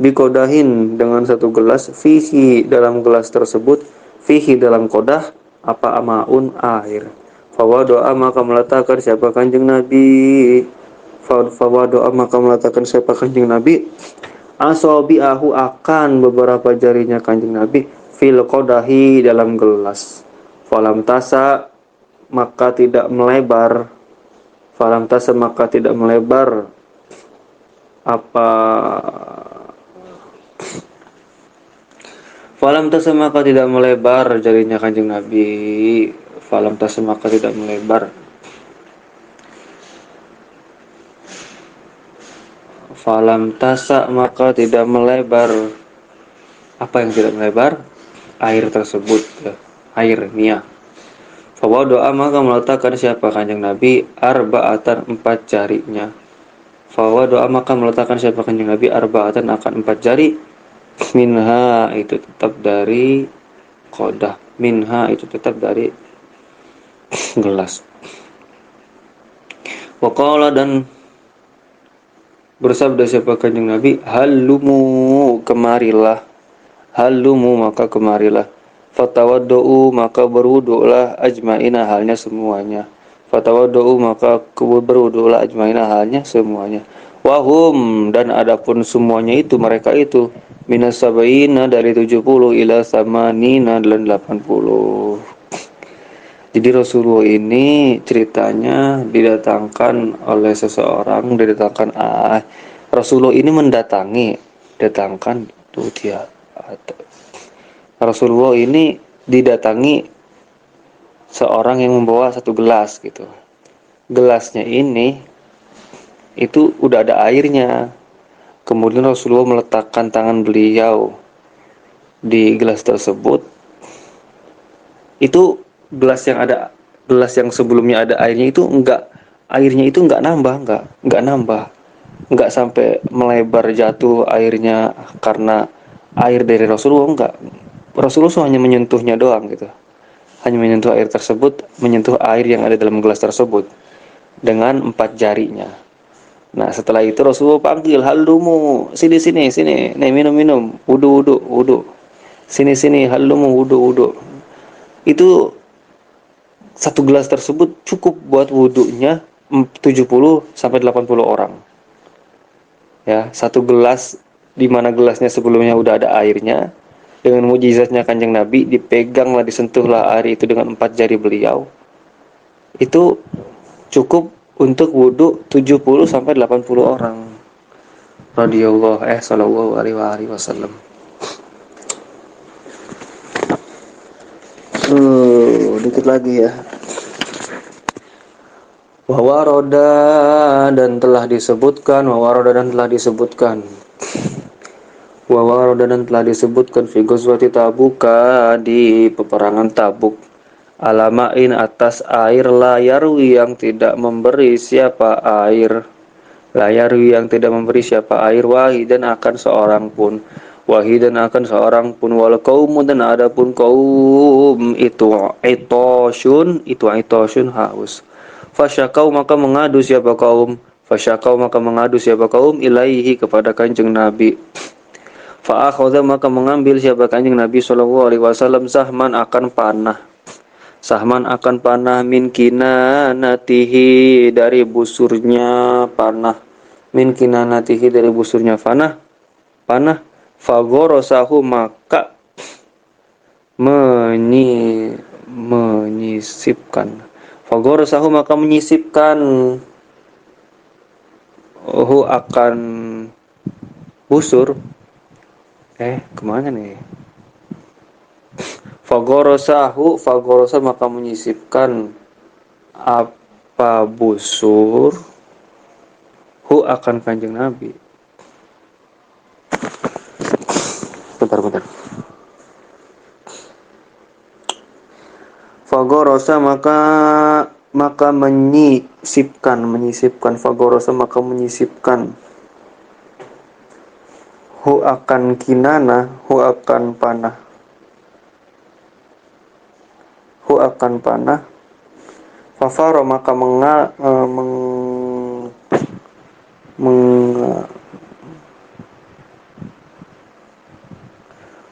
biqodahin dengan satu gelas, fihi dalam gelas tersebut, fihi dalam kodah apa amaun air, fawadoa maka meletakkan siapa kanjeng Nabi, fawadoa maka meletakkan siapa kanjeng Nabi asobi'ahu akan beberapa jarinya kanjeng Nabi fil kodahi dalam gelas, falam tasa maka tidak melebar, falam tasa maka tidak melebar apa falam tasa maka tidak melebar jarinya kanjeng Nabi, falam tasa maka tidak melebar, falam tasa maka tidak melebar, apa yang tidak melebar? Air tersebut ya. Air mia. Fawa doa maka meletakkan siapa kanjeng Nabi arba'atan 4 jarinya. Fawa doa maka meletakkan siapa kanjeng Nabi arba'atan akan 4 jari, minha itu tetap dari kodah, minha itu tetap dari gelas. Waqala dan bersabda siapa kanjeng Nabi, halumu kemarilah, halumu maka kemarilah, fatawaddu maka berwudulah, ajmaina halnya semuanya, fatawaddu maka berwudulah, ajmaina halnya semuanya, wahum dan adapun semuanya itu mereka itu minas sabaina dari 70 ila samanina dan 80. Jadi Rasulullah ini ceritanya didatangkan oleh seseorang, Rasulullah ini datangkan tuh dia. Rasulullah ini didatangi seorang yang membawa satu gelas gitu. Gelasnya ini itu udah ada airnya. Kemudian Rasulullah meletakkan tangan beliau di gelas tersebut. Itu gelas yang sebelumnya ada airnya itu enggak nambah, enggak sampai melebar jatuh airnya karena air dari Rasulullah, enggak. Rasulullah hanya menyentuhnya doang gitu, hanya menyentuh air tersebut, menyentuh air yang ada dalam gelas tersebut dengan 4 jarinya. Nah setelah itu Rasulullah panggil, halumu sini, nih minum, wudu, sini halumu wudu. Itu satu gelas tersebut cukup buat wudunya 70 sampai 80 orang. Ya, satu gelas di mana gelasnya sebelumnya udah ada airnya, dengan mukjizatnya kanjeng Nabi dipeganglah, disentuhlah air itu dengan 4 jari beliau. Itu cukup untuk wudu 70 sampai 80 orang. Sallallahu alaihi wasallam. Dikit lagi ya. Wawaroda dan telah disebutkan Wa warada dan telah disebutkan fi ghazwati Tabuka di peperangan Tabuk. Alamain atas air layarwi yang tidak memberi siapa air. Layarwi yang tidak memberi siapa air wahidan akan seorang pun. Wahidan akan seorang pun wal kaumu dan adapun kaum itu itosyun haus. Fasyakau maka mengadu siapa kaum. Fasyakau maka mengadu siapa kaum ilaihi kepada kanjeng Nabi. Fa'akhadha maka mengambil siapa kanjeng Nabi sallallahu alaihi wasallam sahman akan panah. Sahman akan panah min kinanatihi dari busurnya panah. Min kinanatihi dari busurnya panah. Fagorosahu maka menyisipkan. Fagorosahu maka menyisipkan akan busur. Kemana nih? Fagorosa maka menyisipkan apa busur akan kanjeng Nabi. Bentar. Fagorosa maka menyisipkan fagorosa maka menyisipkan akan kinana akan panah fafaro maka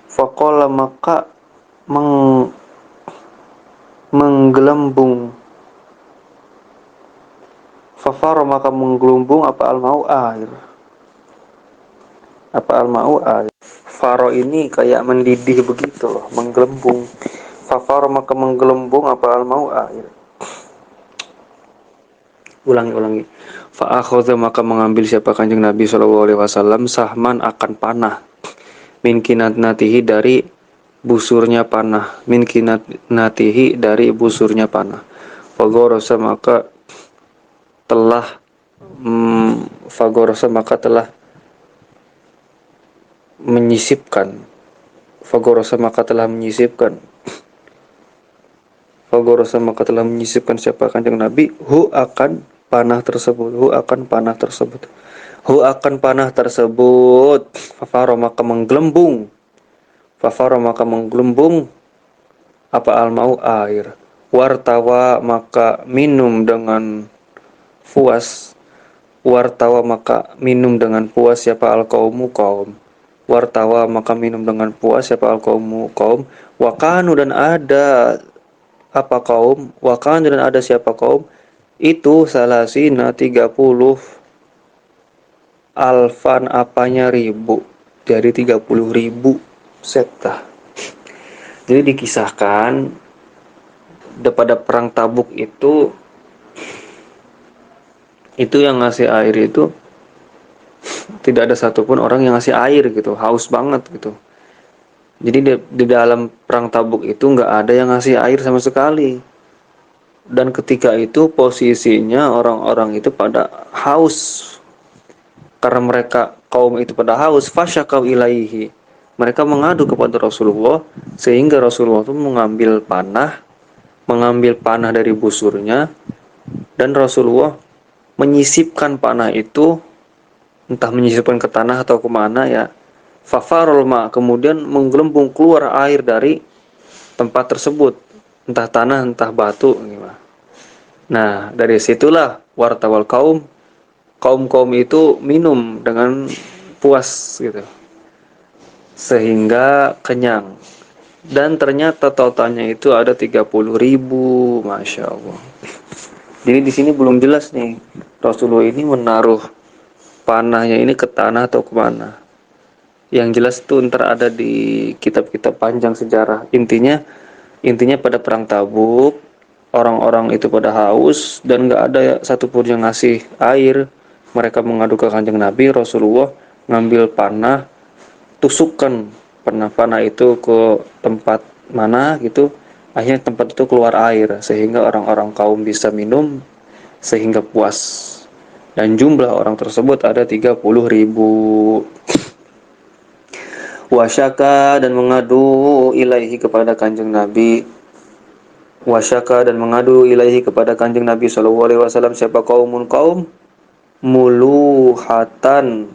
fakola maka menggelembung fafaro maka menggelembung apa al-ma'u air. Faro ini kayak mendidih begitu loh, menggelembung. Fafaro maka menggelembung apa al-ma'u air. Ulangi. Fa'akhadha maka mengambil siapa kanjeng Nabi sallallahu alaihi wasallam sahman akan panah. Min kinanatihi dari busurnya panah. Min kinanatihi dari busurnya panah. Fagorosa maka telah menyisipkan. Fagorosa maka telah menyisipkan siapa kanjeng Nabi akan panah tersebut. Fafaro maka menggelembung apa al-mau air. Wartawa maka minum dengan puas siapa al-qaumu kaum. Wartawa maka minum dengan puas siapa al-qaumu kaum. Wakanu dan ada siapa kaum itu salasina 30 alfan apanya ribu dari 30.000 setah. Jadi dikisahkan pada perang Tabuk itu yang ngasih air itu tidak ada satupun orang yang ngasih air gitu, haus banget gitu. Jadi di dalam perang Tabuk itu nggak ada yang ngasih air sama sekali. Dan ketika itu posisinya orang-orang itu pada haus. Karena mereka kaum itu pada haus, fasyakau ilaihi. Mereka mengadu kepada Rasulullah sehingga Rasulullah itu mengambil panah dari busurnya dan Rasulullah menyisipkan panah itu, entah menyisipkan ke tanah atau kemana ya. Fafarul ma, kemudian menggelembung keluar air dari tempat tersebut, entah tanah entah batu gimana. Nah, dari situlah wartawal kaum itu minum dengan puas gitu, sehingga kenyang. Dan ternyata totalnya itu ada 30.000, masya Allah. Jadi di sini belum jelas nih Rasulullah ini menaruh panahnya ini ke tanah atau kemana. Yang jelas itu ntar ada di kitab-kitab panjang sejarah. Intinya pada perang Tabuk orang-orang itu pada haus dan nggak ada satupun yang ngasih air. Mereka mengadu ke kanjeng Nabi. Rasulullah ngambil panah, tusukkan panah itu ke tempat mana gitu. Akhirnya tempat itu keluar air sehingga orang-orang kaum bisa minum sehingga puas. Dan jumlah orang tersebut ada 30.000. Wasyaka dan mengadu ilaihi kepada kanjeng Nabi. Wasyaka dan mengadu ilaihi kepada kanjeng Nabi sallallahu alaihi wasallam siapa kaum muluhatan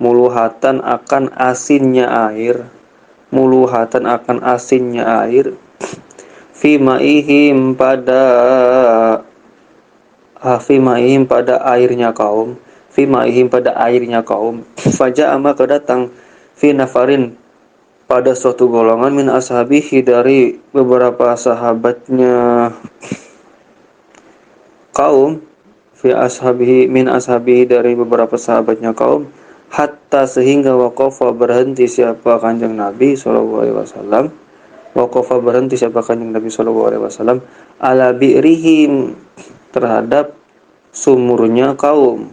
muluhatan akan asinnya air, muluhatan akan asinnya air, fi ma'ihim pada airnya kaum, fi ma'ihim pada airnya kaum. Faja'a maka datang fi nafarin pada suatu golongan min ashabihi dari beberapa sahabatnya kaum, fi ashabihi min ashabihi dari beberapa sahabatnya kaum, hatta sehingga waqafa berhenti siapa kanjeng Nabi sallallahu alaihi wasallam, waqafa berhenti siapa kanjeng Nabi sallallahu alaihi wasallam ala bi'rihim terhadap sumurnya kaum,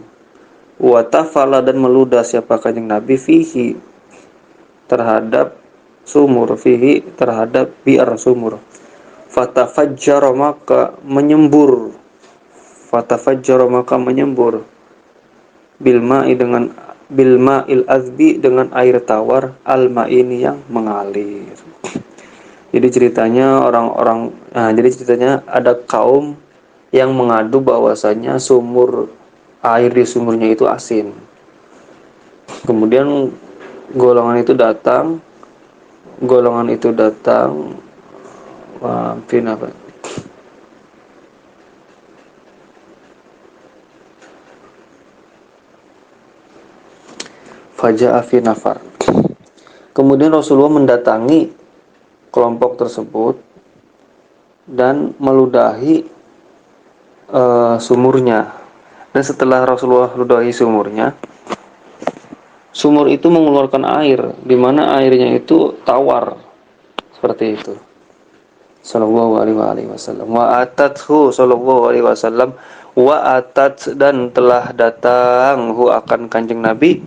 wa tafala dan meludah siapa kanjeng Nabi fihi terhadap sumur, fihi terhadap bi'ar sumur, fatafajjara maka menyembur, fatafajjara maka menyembur bilma'il azbi dengan air tawar al-ma'ini yang mengalir. Jadi ceritanya ada kaum yang mengadu bahwasanya air di sumurnya itu asin. Kemudian golongan itu datang, maafin apa? Faja'a fi nafar. Kemudian Rasulullah mendatangi kelompok tersebut dan meludahi sumurnya. Dan setelah Rasulullah ludahi sumurnya, sumur itu mengeluarkan air, di mana airnya itu tawar, seperti itu. Sallallahu alaihi wasallam. Wa atathu sallallahu alaihi wasallam, wa atat dan telah datang hu akan kanjeng Nabi,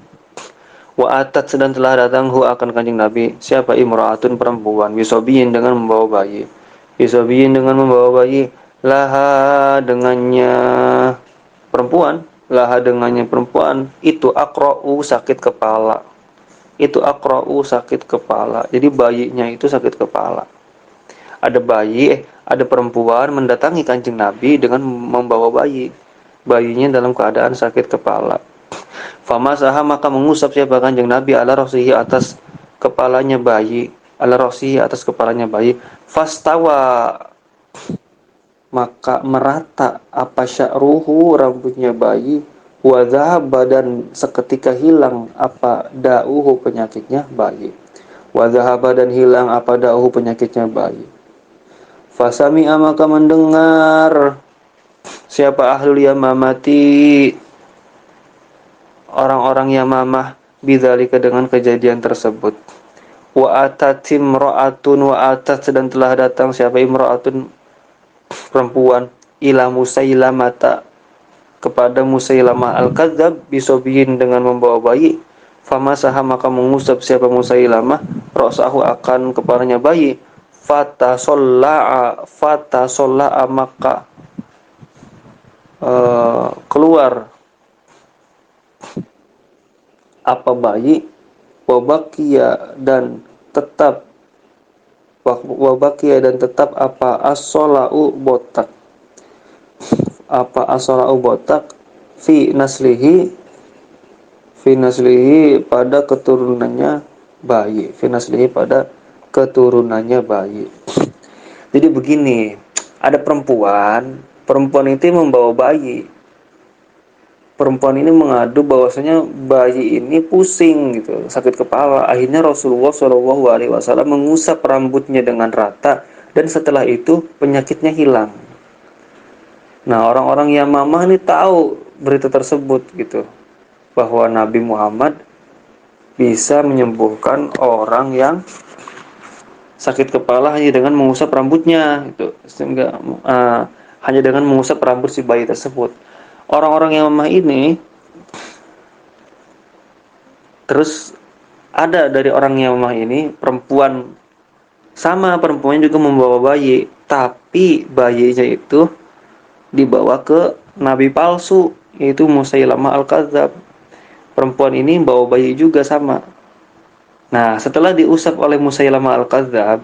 wa atat dan telah datang hu akan kanjeng Nabi siapa imra'atun perempuan, bisobiyin dengan membawa bayi, bisobiyin dengan membawa bayi, laha dengannya perempuan, laha dengannya perempuan itu aqra'u sakit kepala, itu aqra'u sakit kepala. Jadi bayinya itu sakit kepala. Ada perempuan mendatangi kanjeng Nabi dengan membawa bayinya dalam keadaan sakit kepala. Famasaha maka mengusap siapa kanjeng Nabi ala rasihi atas kepalanya bayi, ala rasihi atas kepalanya bayi, fastawa maka merata apa sya'ruhu rambutnya bayi, wa dhahaba dan seketika hilang apa da'uhu penyakitnya bayi, wa dhahaba dan hilang apa da'uhu penyakitnya bayi. Fasami'a maka mendengar siapa ahlul yamamati orang-orang Yamamah bidzalika dengan kejadian tersebut. Wa atat imra'atun, wa atat dan telah datang siapa imra'atun perempuan ila Musailamata kepada Musailamah al-Kadzab bisobiyin dengan membawa bayi. Famasaha maka mengusap siapa Musailamah ra'sahu akan kepalanya bayi. Fatasolla'a maka keluar apa bayi, wabakia dan tetap apa as-sola'u botak, apa as-sola'u botak fi naslihi pada keturunannya bayi, fi naslihi pada keturunannya bayi. Jadi begini, ada perempuan itu membawa bayi. Perempuan ini mengadu bahwasanya bayi ini pusing gitu, sakit kepala. Akhirnya Rasulullah Shallallahu alaihi wasallam mengusap rambutnya dengan rata dan setelah itu penyakitnya hilang. Nah, orang-orang Yamamah ini tahu berita tersebut gitu, bahwa Nabi Muhammad bisa menyembuhkan orang yang sakit kepala hanya dengan mengusap rambutnya gitu. Sehingga hanya dengan mengusap rambut si bayi tersebut. Orang-orang yang lemah ini terus ada dari orang yang lemah ini perempuan, sama perempuannya juga membawa bayi, tapi bayinya itu dibawa ke nabi palsu yaitu Musailamah al-Kadzab. Perempuan ini bawa bayi juga sama. Nah, setelah diusap oleh Musailamah Al-Kadzab,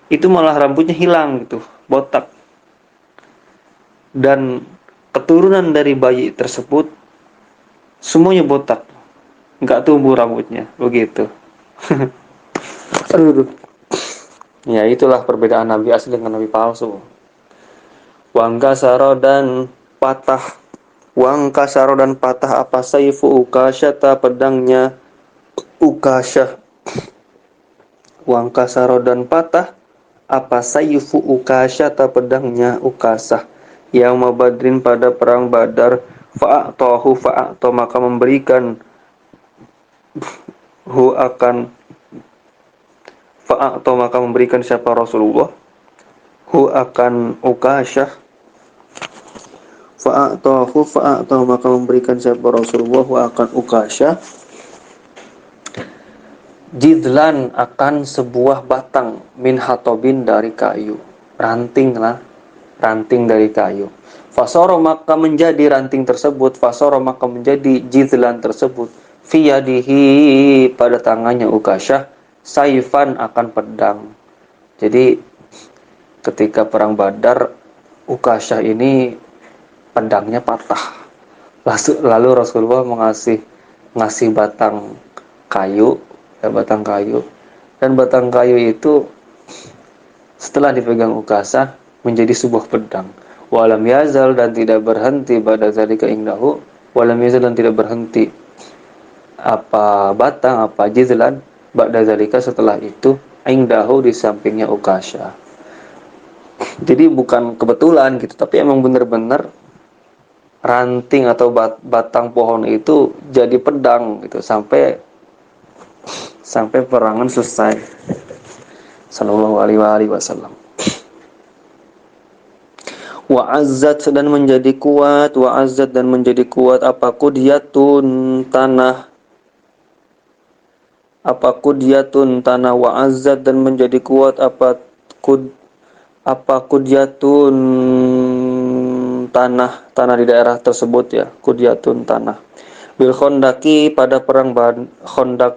itu malah rambutnya hilang gitu, botak. Dan keturunan dari bayi tersebut semuanya botak, nggak tumbuh rambutnya, begitu. Aduh. Ya, itulah perbedaan nabi asli dengan nabi palsu. Wangkasaro dan patah. Wangkasaro dan patah apa saifu ukasyata, pedangnya Ukasyah. Wangkasaro dan patah apa saifu Ukasyata, pedangnya Ukasah. Yang mabadrin pada perang Badar, fa'atoh maka memberikan akan fa'atoh maka memberikan siapa Rasulullah akan Ukasyah. Fa'atoh maka memberikan siapa Rasulullah akan Ukasyah jidlan, akan sebuah batang, min hatobin, dari kayu, ranting lah, ranting dari kayu. Fasoro maka menjadi ranting tersebut, fasoro maka menjadi jidlan tersebut, fiyadihi pada tangannya Ukasyah, saifan akan pedang. Jadi ketika perang Badar, Ukasyah ini pedangnya patah. Lalu Rasulullah ngasih batang kayu, ya, batang kayu. Dan batang kayu itu setelah dipegang Ukasah menjadi sebuah pedang. Walam yazal, dan tidak berhenti pada zalika indahu. Walam yazal, dan tidak berhenti apa batang, apa jizlan, ba'da zalika, setelah itu, indahu, di sampingnya Ukasah. Jadi bukan kebetulan gitu, tapi emang benar-benar ranting atau batang pohon itu jadi pedang gitu sampai perangan selesai. Sallallahu alaihi wasallam. Wa'azzat, dan menjadi kuat, wa'azzat, dan menjadi kuat apa kudyatun, tanah, apa kudyatun, tanah, wa'azzat, dan menjadi kuat apa kudyatun, tanah di daerah tersebut, ya, kudyatun, tanah, bil khondaki, pada perang Khondak,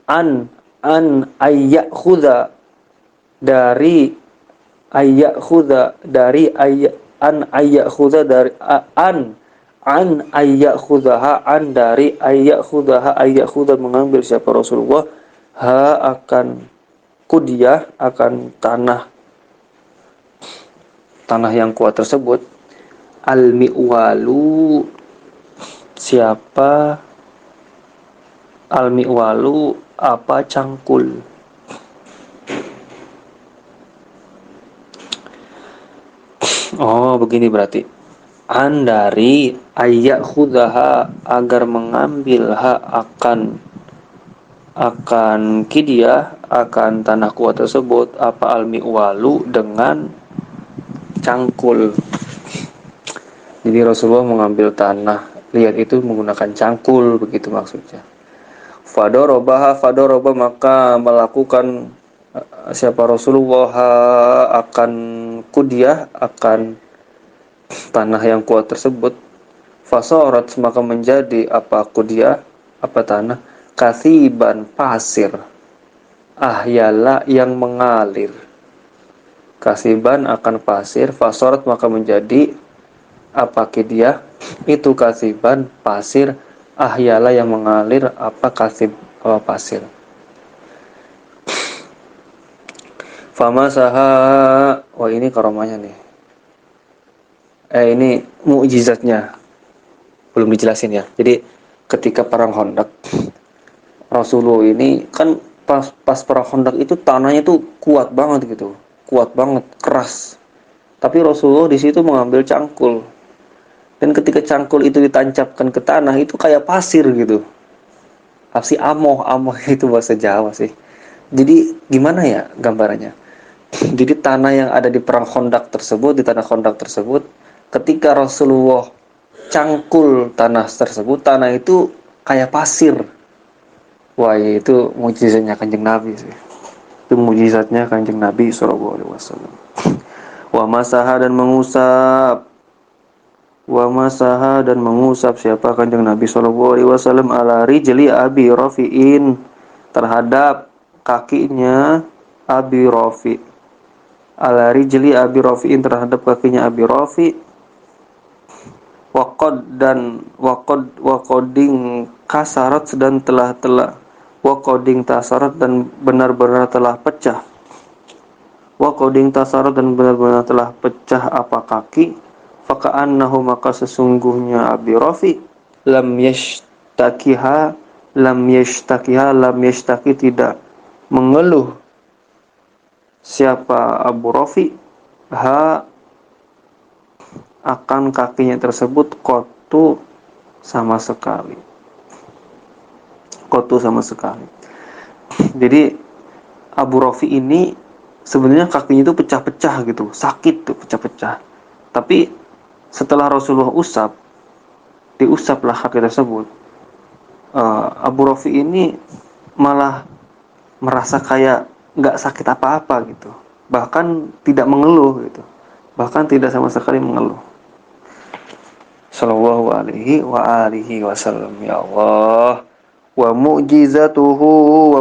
an ayyak khuda, dari ayyak khuda, dari ayyak an ayyak khuda, dari an ayyak khudaha, an dari ayyak khudaha, ayyak khuda mengambil siapa Rasulullah akan kudiyah, akan tanah yang kuat tersebut, al mi'walu, siapa al mi'walu, apa cangkul. Oh, begini berarti. An dari ayyak khudaha, agar mengambil akan kidiyah, akan tanah kuat tersebut, apa al-mi'walu, dengan cangkul. Jadi Rasulullah mengambil tanah liat itu menggunakan cangkul, begitu maksudnya. Fadoroba maka melakukan siapa Rasulullah akan kudiyah, akan tanah yang kuat tersebut. Fasorat maka menjadi apa kudiyah, apa tanah, kasiban, pasir, ahyala, yang mengalir. Kasiban akan pasir, fasorat maka menjadi apa kidiyah, itu kasiban, pasir, ahyala, yang mengalir, apa kasib, apa pasir. Fama saha, wah ini karomanya nih. Ini mukjizatnya belum dijelasin ya. Jadi ketika perang Khandaq, Rasulullah ini kan pas perang Khandaq itu tanahnya tuh kuat banget gitu, kuat banget, keras. Tapi Rasulullah di situ mengambil cangkul, dan ketika cangkul itu ditancapkan ke tanah itu kayak pasir gitu. Pasti amoh itu bahasa Jawa sih. Jadi gimana ya gambarannya? Jadi tanah yang ada di perang Khandaq tersebut, di tanah Khandaq tersebut, ketika Rasulullah cangkul tanah tersebut, tanah itu kayak pasir. Wah, itu mujizatnya Kanjeng Nabi sih. Itu mujizatnya Kanjeng Nabi sallallahu alaihi wasallam. Wa masaha, dan mengusap wa masaha dan mengusap siapa kanjeng Nabi sallallahu alaihi wasallam ala rijli Abi Rafi'in terhadap kakinya Abi Rafi, ala rijli Abi Rafi'in terhadap kakinya Abi Rafi, waqading kasarat dan telah waqading tasarat dan benar-benar telah pecah, waqading tasarat dan benar-benar telah pecah apa kaki, faka'annahu maka sesungguhnya Abi Rafi lam yashtakiha lam yashtaki tidak mengeluh siapa Abu Rafi ha akan kakinya tersebut sama sekali kotu sama sekali. Jadi Abu Rafi ini sebenarnya kakinya itu pecah-pecah gitu, sakit tuh pecah-pecah. Tapi setelah Rasulullah diusaplah kaki tersebut, Abu Rafi ini malah merasa kayak nggak sakit apa-apa gitu, bahkan tidak mengeluh gitu, bahkan tidak sama sekali mengeluh. Sallallahu alaihi wa alihi wasallam. Ya Allah. Wa mu'jizatuhu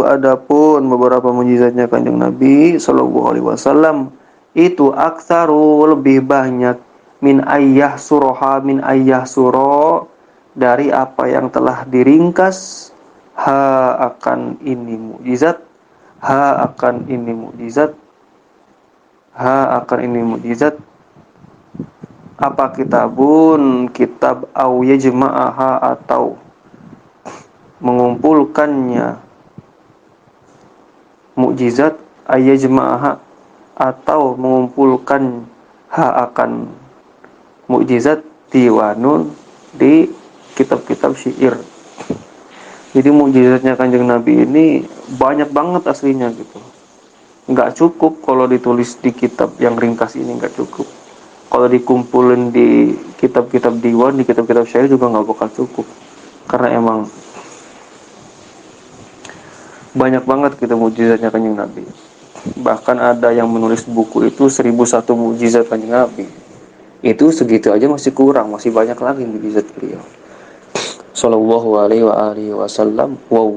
adapun beberapa mukjizatnya kanjeng Nabi sallallahu alaihi wasallam itu aktsaru lebih banyak min ayyah suro dari apa yang telah diringkas akan ini mukjizat akan ini mukjizat apa kitab au yajma'aha atau mengumpulkannya mukjizat ayajma'aha atau mengumpulkan akan mukjizat diwanun di kitab-kitab syair. Jadi mukjizatnya kanjeng Nabi ini banyak banget aslinya gitu. Nggak cukup kalau ditulis di kitab yang ringkas ini, nggak cukup. Kalau dikumpulin di kitab-kitab diwan, di kitab-kitab syair juga nggak bakal cukup. Karena emang banyak banget gitu mukjizatnya kanjeng Nabi. Bahkan ada yang menulis buku itu 1001 mukjizat kanjeng Nabi. Itu segitu aja masih kurang, masih banyak lagi mukjizat beliau. Sallallahu alaihi wa alihi wasallam. Wow.